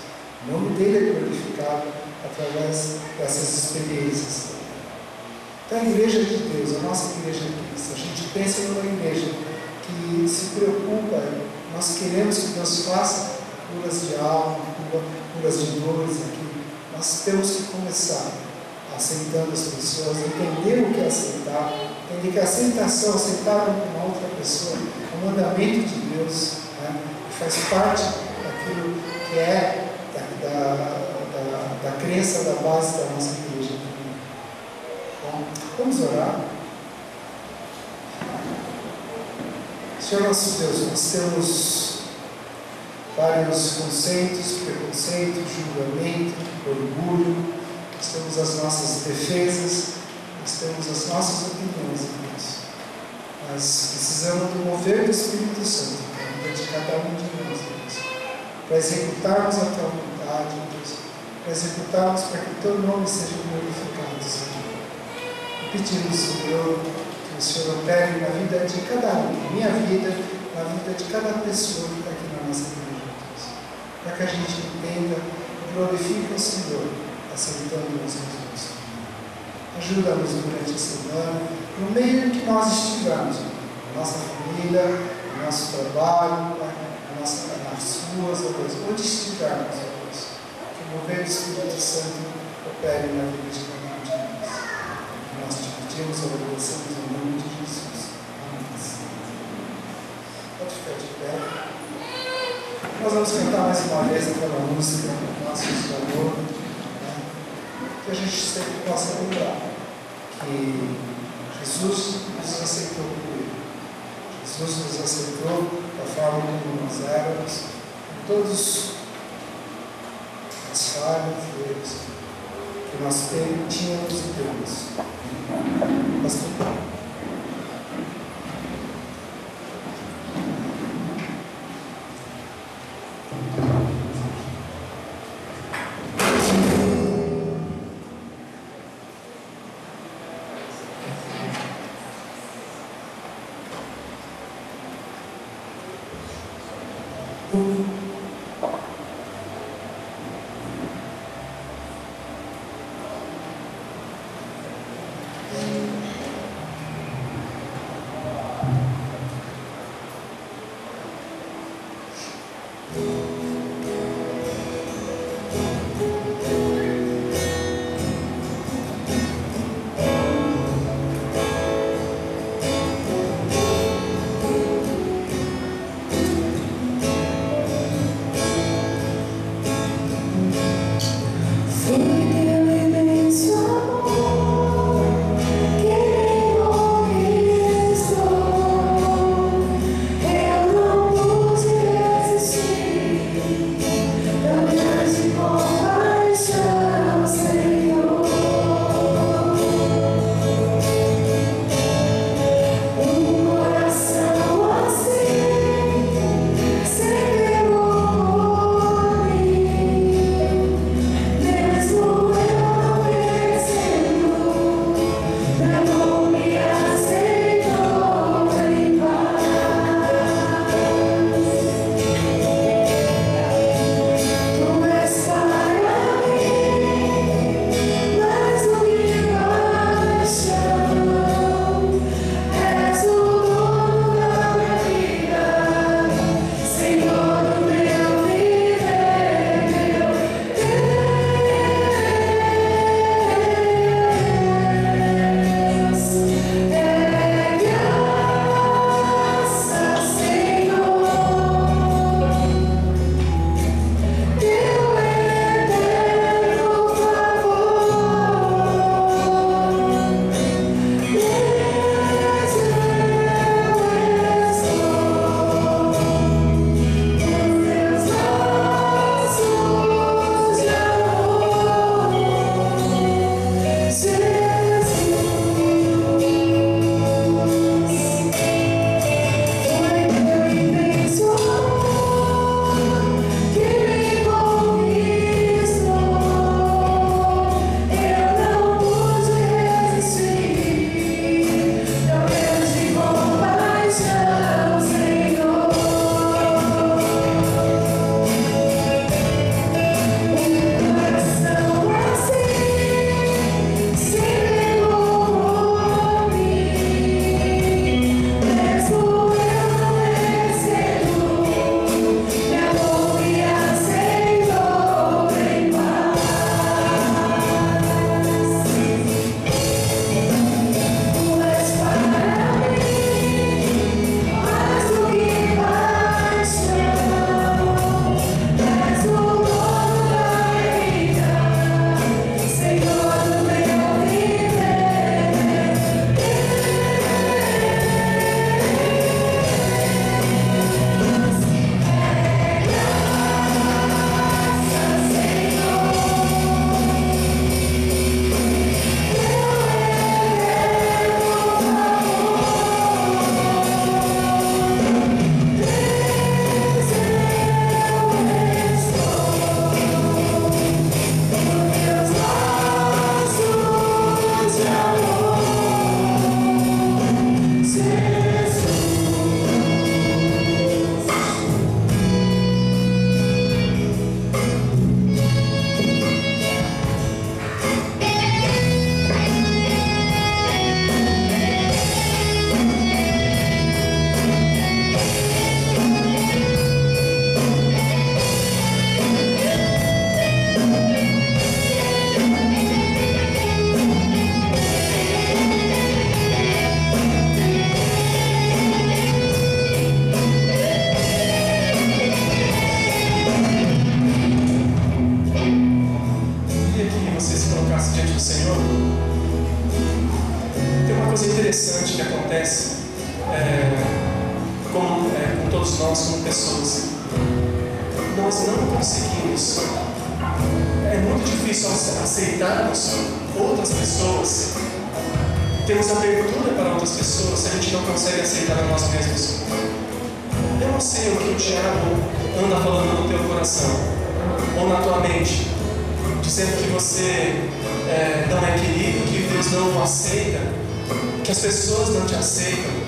O nome dele é glorificado através dessas experiências. Então, a igreja de Deus, a nossa igreja de Cristo, a gente pensa numa igreja que se preocupa, nós queremos que Deus faça curas de alma, curas de dores aqui. Nós temos que começar aceitando as pessoas, entender o que é aceitar, entender que a aceitação, aceitar uma outra pessoa, é um mandamento de Deus, né? Que faz parte daquilo que é da crença, da base da nossa igreja. Bom, vamos orar. Senhor nosso Deus, nós temos vários conceitos, preconceitos, julgamento, orgulho, nós temos as nossas defesas, nós temos as nossas opiniões, Deus. Nós precisamos do mover do Espírito Santo, para de cada um de nós, Deus. para executarmos a tua vontade, Deus, para executarmos para que o teu nome seja glorificado, Senhor. E pedimos, Senhor, que o Senhor opere na vida de cada um, na minha vida, na vida de cada pessoa que está aqui na nossa igreja, Deus, para que a gente entenda e glorifique o Senhor, aceitando-nos Jesus. Ajuda-nos durante a semana, no meio em que nós estivermos, na nossa família, no nosso trabalho, nas ruas, ó Deus, onde estivermos, ó Deus, que o mover do Espírito Santo opere na vida de cada um de nós. Nós te pedimos e agradecemos em nome de Jesus. Amém. Pode ficar de pé. Nós vamos cantar mais uma vez aquela música, Nosso Senhor, né? Que a gente sempre possa lembrar que Jesus nos aceitou por Ele. Jesus nos aceitou da forma como nós éramos, com todas as falhas e erros que nós tínhamos e temos. Pastor. todos nós como pessoas. Nós não conseguimos. É muito difícil aceitarmos outras pessoas. Temos abertura para outras pessoas se a gente não consegue aceitar a nós mesmos. Eu não sei o que o diabo anda falando no teu coração ou na tua mente, dizendo que você não é querido, que Deus não o aceita, que as pessoas não te aceitam.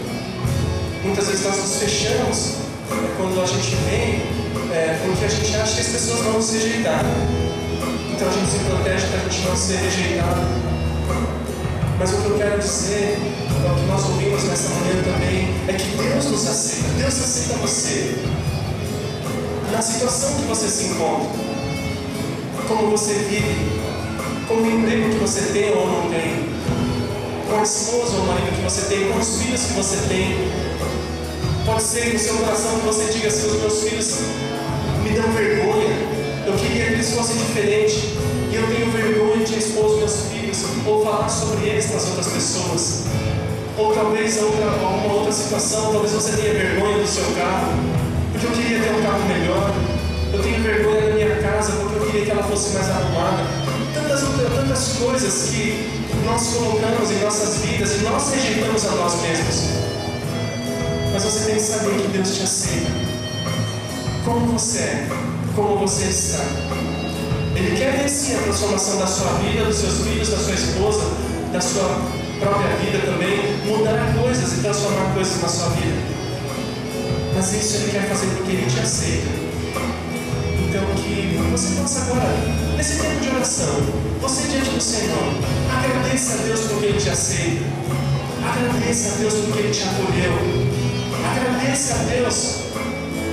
Muitas vezes nós nos fechamos quando a gente vem, porque a gente acha que as pessoas vão nos rejeitar. Então a gente se protege para a gente não ser rejeitado. Mas o que eu quero dizer, o que nós ouvimos nessa manhã também, é que Deus nos aceita. Deus aceita você na situação que você se encontra, como você vive, com o emprego que você tem ou não tem, com a esposa ou o marido que você tem, com os filhos que você tem. Pode ser no seu coração que você diga assim: os meus filhos me dão vergonha, eu queria que eles fossem diferentes, e eu tenho vergonha de expor os meus filhos, ou falar sobre eles para as outras pessoas. Ou talvez alguma outra situação, talvez você tenha vergonha do seu carro, porque eu queria ter um carro melhor. Eu tenho vergonha da minha casa, porque eu queria que ela fosse mais arrumada. Tantas coisas que nós colocamos em nossas vidas e nós rejeitamos a nós mesmos. Mas você tem que saber que Deus te aceita como você é, como você está. Ele quer ver sim a transformação da sua vida, dos seus filhos, da sua esposa, da sua própria vida também, mudar coisas e transformar coisas na sua vida. Mas isso Ele quer fazer porque Ele te aceita. Então que você possa agora, nesse tempo de oração, você diante do Senhor, agradeça a Deus porque Ele te aceita. Agradeça a Deus porque Ele te acolheu. Agradeça a Deus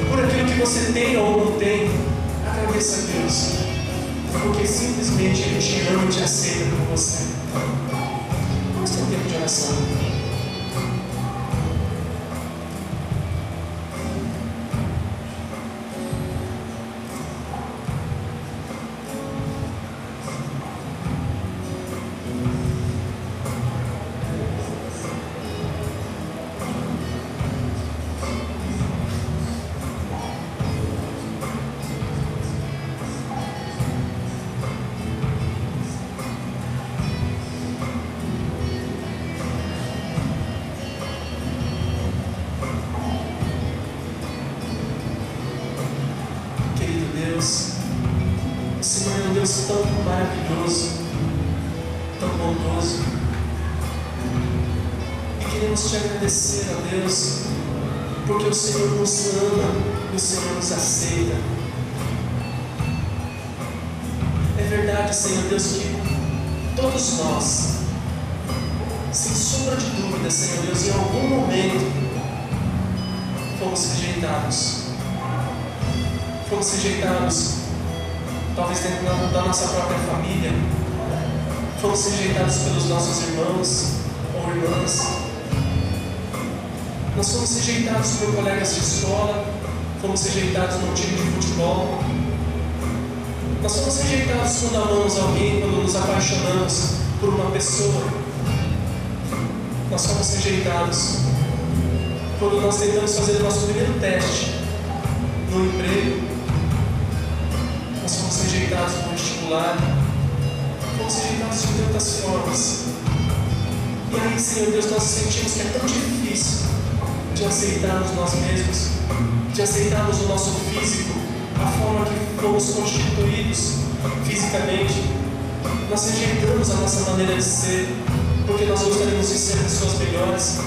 por aquilo que você tem ou não tem. Agradeça a Deus, porque simplesmente Ele te ama e te aceita por você. Vamos ter um tempo de oração. O Senhor é um Deus tão maravilhoso, tão bondoso, e queremos te agradecer, ó Deus, porque o Senhor nos ama e o Senhor nos aceita. É verdade, Senhor Deus, que todos nós, sem sombra de dúvida, Senhor Deus, em algum momento fomos rejeitados. Fomos rejeitados, talvez dentro da nossa própria família. Fomos rejeitados pelos nossos irmãos ou irmãs. Nós fomos rejeitados por colegas de escola. Fomos rejeitados num time de futebol. Nós fomos rejeitados quando amamos alguém, quando nos apaixonamos por uma pessoa. Nós fomos rejeitados quando nós tentamos fazer o nosso primeiro teste no emprego. Nós fomos rejeitados no vestibular, fomos rejeitados de tantas formas. E aí, Senhor Deus, nós sentimos que é tão difícil de aceitarmos nós mesmos, de aceitarmos o nosso físico, a forma que fomos constituídos fisicamente. Nós rejeitamos a nossa maneira de ser, porque nós gostaríamos de ser pessoas melhores.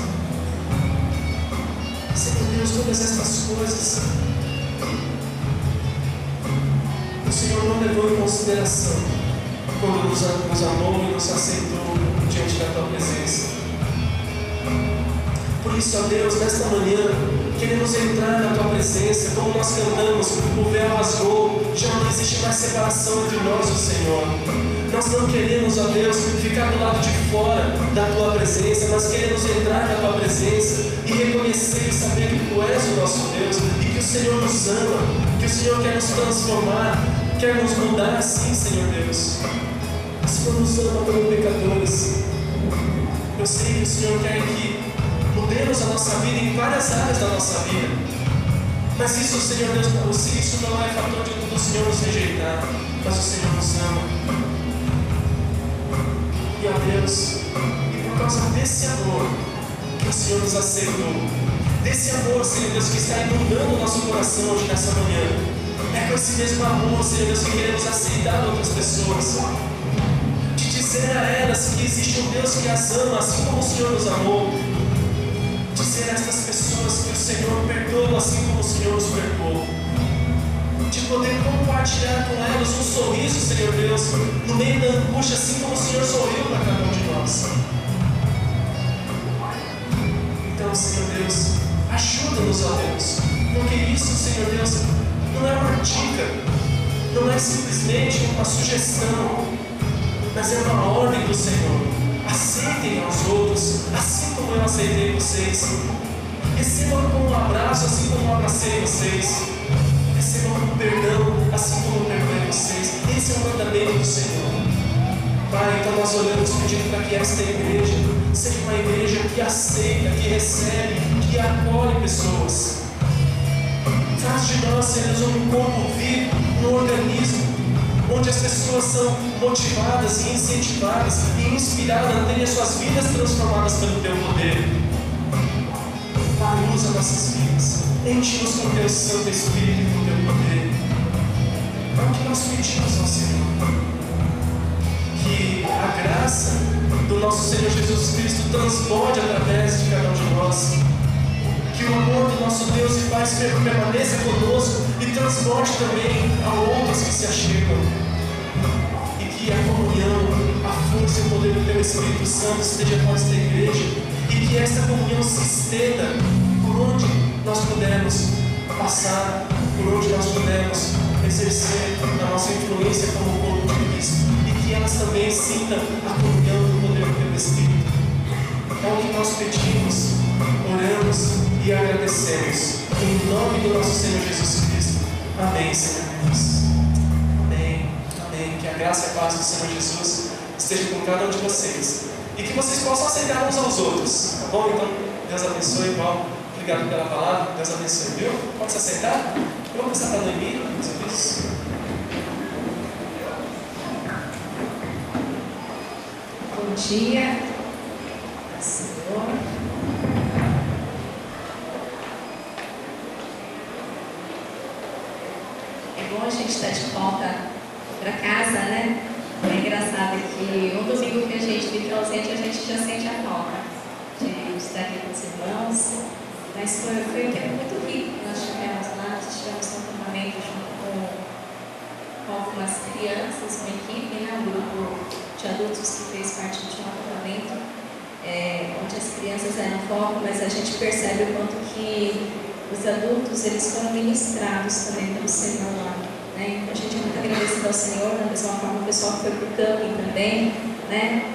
Senhor Deus, todas essas coisas o Senhor não levou em consideração quando nos amou e nos aceitou diante da Tua presença. Por isso, ó Deus, nesta manhã, queremos entrar na Tua presença, como nós cantamos, o véu rasgou, já não existe mais separação entre nós e o Senhor. Nós não queremos, ó Deus, ficar do lado de fora da Tua presença, nós queremos entrar na Tua presença e reconhecer e saber que Tu és o nosso Deus e que o Senhor nos ama, que o Senhor quer nos transformar, quer nos mudar assim, Senhor Deus. O Senhor nos ama como pecadores. Eu sei que o Senhor quer que mudemos a nossa vida em várias áreas da nossa vida. Mas isso, Senhor Deus, isso não é fator do Senhor nos rejeitar, mas o Senhor nos ama. E ó Deus, e por causa desse amor que o Senhor nos aceitou, desse amor, Senhor Deus, que está inundando o nosso coração hoje nessa manhã, é com esse mesmo amor, Senhor Deus, que queremos aceitar outras pessoas, de dizer a elas que existe um Deus que as ama, assim como o Senhor nos amou, dizer a essas pessoas que o Senhor perdoa, assim como o Senhor nos perdoou, de poder compartilhar com elas um sorriso, Senhor Deus, no meio da angústia, assim como o Senhor sorriu para cada um de nós. Então, Senhor Deus, ajuda-nos, ó Deus, porque isso, Senhor Deus, não é uma dica, não é simplesmente uma sugestão, mas é uma ordem do Senhor. Aceitem aos outros, assim como eu aceitei vocês. Recebam com um abraço, assim como eu abracei vocês. Recebam com perdão, assim como eu perdoei vocês. Esse é o mandamento do Senhor. Pai, então nós oramos pedindo para que esta igreja seja uma igreja que aceita, que recebe, que acolhe pessoas. Faz de nós, Senhor, um corpo vivo, um organismo, onde as pessoas são motivadas e incentivadas e inspiradas a terem as suas vidas transformadas pelo Teu poder. Pai, usa nossas vidas, enche-nos com Teu Santo Espírito e com Teu poder. É o que nós pedimos ao Senhor. Que a graça do nosso Senhor Jesus Cristo transborde através de cada um de nós. Que o amor do nosso Deus e Pai permaneça conosco e transborde também a outros que se achegam. E que a comunhão, a força e o poder do Teu Espírito Santo esteja com esta igreja. E que esta comunhão se estenda por onde nós pudermos passar, por onde nós pudermos exercer a nossa influência como corpo de Cristo. E que elas também sintam a comunhão do poder do Teu Espírito. É o que nós pedimos, oramos e agradecemos. Em nome do nosso Senhor Jesus Cristo. Amém, Senhor Deus. Amém. Amém. Que a graça e a paz do Senhor Jesus esteja com cada um de vocês. E que vocês possam aceitar uns aos outros. Tá bom? Então, Deus abençoe, Paulo. Obrigado pela palavra. Deus abençoe, viu? Pode se aceitar? Vamos começar para Noemi, meus amigos. Bom dia, Senhor. É bom a gente estar de volta para casa, né? É engraçado que um domingo que a gente fica ausente, a gente já sente a falta de estar aqui com os irmãos. Mas foi um tempo muito rico que nós tivemos lá. Tivemos um acampamento junto com algumas crianças, uma equipe, né? Um grupo de adultos que fez parte de um acampamento, onde as crianças eram foco, mas a gente percebe o quanto que os adultos eles foram ministrados também pelo Senhor lá. Né? Então a gente é muito agradecido ao Senhor, da mesma forma o pessoal que foi para o camping também. Né?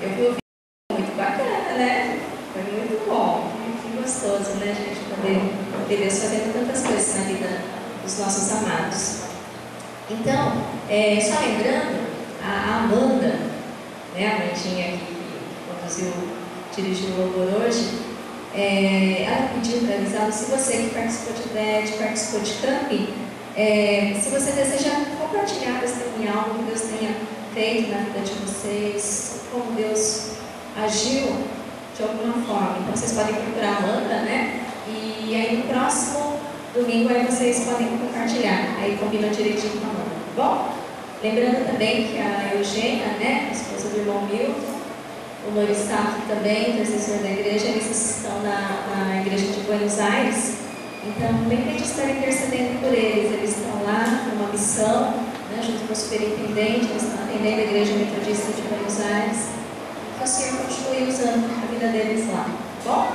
Eu vi o vídeo, muito bacana, né? Foi muito bom, muito gostoso, né, gente, poder ver Deus fazendo tantas coisas na vida dos nossos amados. Então, só lembrando, a Amanda, né, a Amandinha que dirigiu o louvor hoje, ela pediu para avisar, se você que participou de camping, se você deseja compartilhar, testemunhar algo que Deus tenha feito na vida de vocês, como Deus agiu de alguma forma. Então vocês podem procurar a Amanda, né? E aí no próximo domingo aí vocês podem compartilhar. Aí combina direitinho com a Amanda, tá bom? Lembrando também que a Eugênia, né, a esposa do irmão Milton, o Lorissato também, intercessor da igreja, eles estão na igreja de Buenos Aires. Então, lembrem de estar intercedendo por eles. Eles estão lá numa missão, né, junto com o superintendente, eles estão atendendo a igreja metodista de Buenos Aires. Que o Senhor continue usando a vida deles lá. Bom,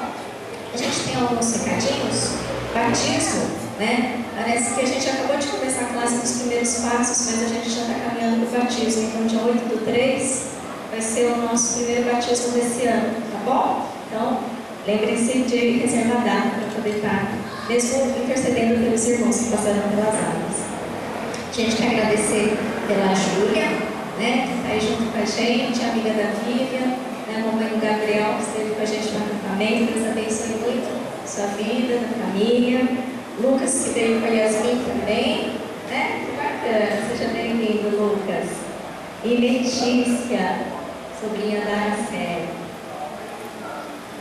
a gente tem alguns recadinhos. Batismo, né? Parece que a gente acabou de começar a classe dos primeiros passos, mas a gente já está caminhando para o batismo. Então, dia 8/3 vai ser o nosso primeiro batismo desse ano, tá bom? Então, lembrem-se de reservar data para poder estar, mesmo intercedendo pelos irmãos que passaram pelas águas. A gente quer agradecer pela Júlia, né, que está aí junto com a gente, amiga da Vivian, né, a mamãe do Gabriel, que esteve com a gente no acampamento. Deus abençoe muito a sua vida, da família. Lucas, que veio com a Yasmin também, né? Que bacana, seja bem-vindo, Lucas. E Letícia, sobrinha da Araceli.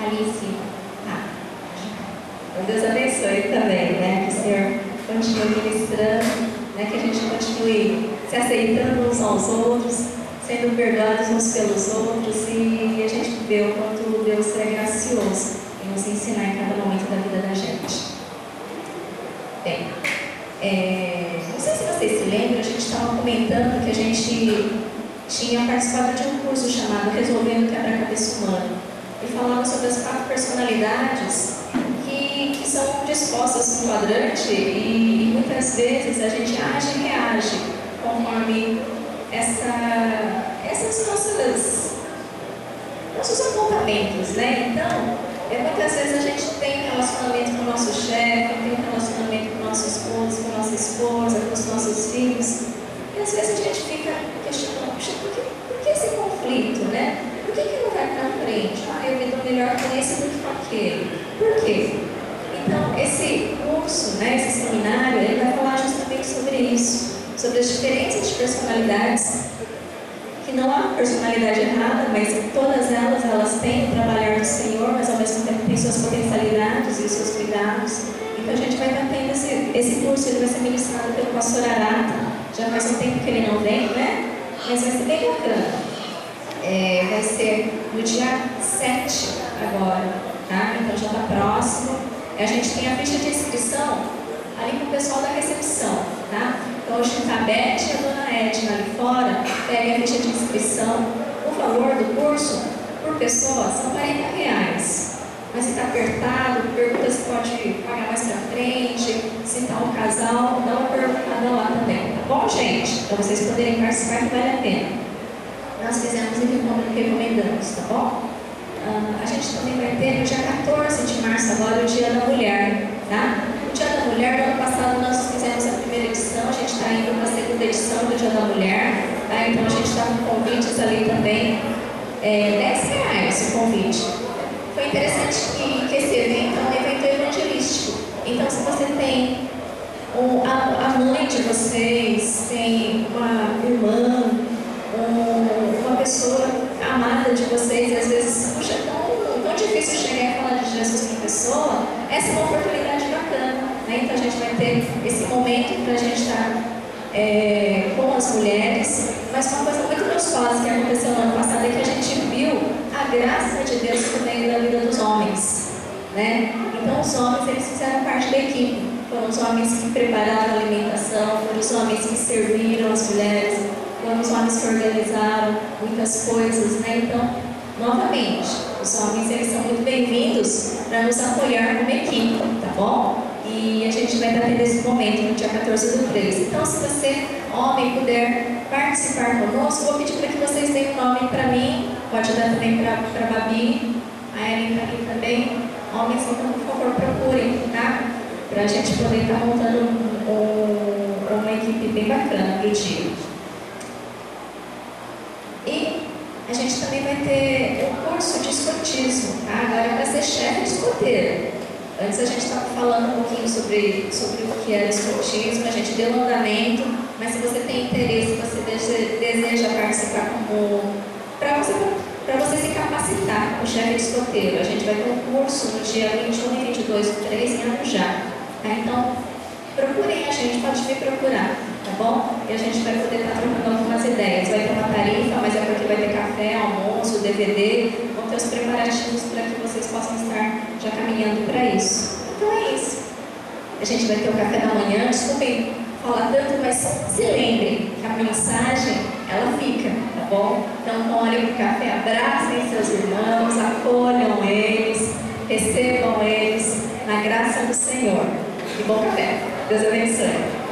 Alice. Deus abençoe também, né? Que o Senhor continue ministrando, né? Que a gente continue se aceitando uns aos outros, sendo perdoados uns pelos outros, e a gente vê o quanto Deus é gracioso em nos ensinar em cada momento da vida da gente. Bem, não sei se vocês se lembram, a gente estava comentando que a gente tinha participado de um curso chamado Resolvendo Quebra-Cabeça Humano, e falava sobre as 4 personalidades que são dispostas no quadrante, e muitas vezes a gente age e reage conforme esses nossos apontamentos, né? Então, muitas vezes a gente tem um relacionamento com o nosso chefe, tem um relacionamento com o nosso esposo, com a nossa esposa, com os nossos filhos, e às vezes a gente fica questionando, por que esse conflito, né? Por que não vai para frente? Eu me dou melhor com esse do que com aquele. Por quê? Então, esse curso, né, esse seminário, ele vai falar justamente sobre isso, sobre as diferenças de personalidades, que não há personalidade errada, mas todas elas têm o trabalhar do Senhor, mas ao mesmo tempo têm suas potencialidades e seus cuidados. Então a gente vai estar tendo esse curso, ele vai ser ministrado pelo pastor Arata. Já faz um tempo que ele não vem, né? Mas vai ser bem bacana. Vai ser no dia 7 agora, tá? Então já está próximo. A gente tem a ficha de inscrição ali com o pessoal da recepção, tá? Então hoje está a Beth e a dona Edna ali fora. Peguem a ficha de inscrição. O valor do curso por pessoa são R$40. Mas se está apertado, pergunta se pode pagar mais para frente, se está um casal, dá uma perguntada lá também, tá bom, gente? Para vocês poderem participar, que vale a pena. Nós fizemos e recomendamos, tá bom? A gente também vai ter no dia 14 de março agora o Dia da Mulher, tá? O Dia da Mulher, no ano passado nós fizemos a primeira edição, a gente está indo para a segunda edição do Dia da Mulher, tá? Então a gente está com convites ali também, R$10 o convite. Foi interessante que esse evento é um evento evangelístico. Então, se você tem a mãe de vocês, tem uma irmã, uma pessoa amada de vocês, e às vezes, puxa, é tão difícil chegar e falar de Jesus para a pessoa, essa é uma oportunidade bacana, né? Então, a gente vai ter esse momento para a gente estar com as mulheres, mas uma coisa muito gostosa que aconteceu no ano passado é que a gente viu a graça de Deus por meio da vida dos homens, né? Então os homens, eles fizeram parte da equipe, foram os homens que prepararam a alimentação, foram os homens que serviram as mulheres, foram os homens que organizaram muitas coisas, né? Então, novamente, os homens, eles são muito bem-vindos para nos apoiar como equipe, tá bom? E a gente vai estar tendo esse momento no dia 14 do 3. Então, se você, homem, puder participar conosco, vou pedir para que vocês deem um nome para mim, pode dar também para a Babi, a Ellen para mim também. Homens, então, por favor, procurem, tá? Para a gente poder estar montando uma equipe bem bacana do dia. E a gente também vai ter um curso de escotismo, tá? Agora vai ser chefe de escoteiro. Antes a gente estava falando um pouquinho sobre o que era escotismo, a gente deu um andamento, mas se você tem interesse, você deseja participar para você se capacitar como chefe de escoteiro, a gente vai ter um curso no dia 21 e 22 do 3 em Arujá, tá? Então, procurem a gente, pode vir procurar, tá bom? E a gente vai poder estar trocando algumas ideias. Vai ter uma tarifa, mas é porque vai ter café, almoço, DVD, vão ter os preparativos para que vocês possam estar já caminhando para isso. Então é isso. A gente vai ter o café da manhã, desculpem falar tanto, mas se lembrem que a mensagem, ela fica, tá bom? Então olhem para o café, abracem seus irmãos, acolham eles, recebam eles na graça do Senhor. E bom café. Deus abençoe.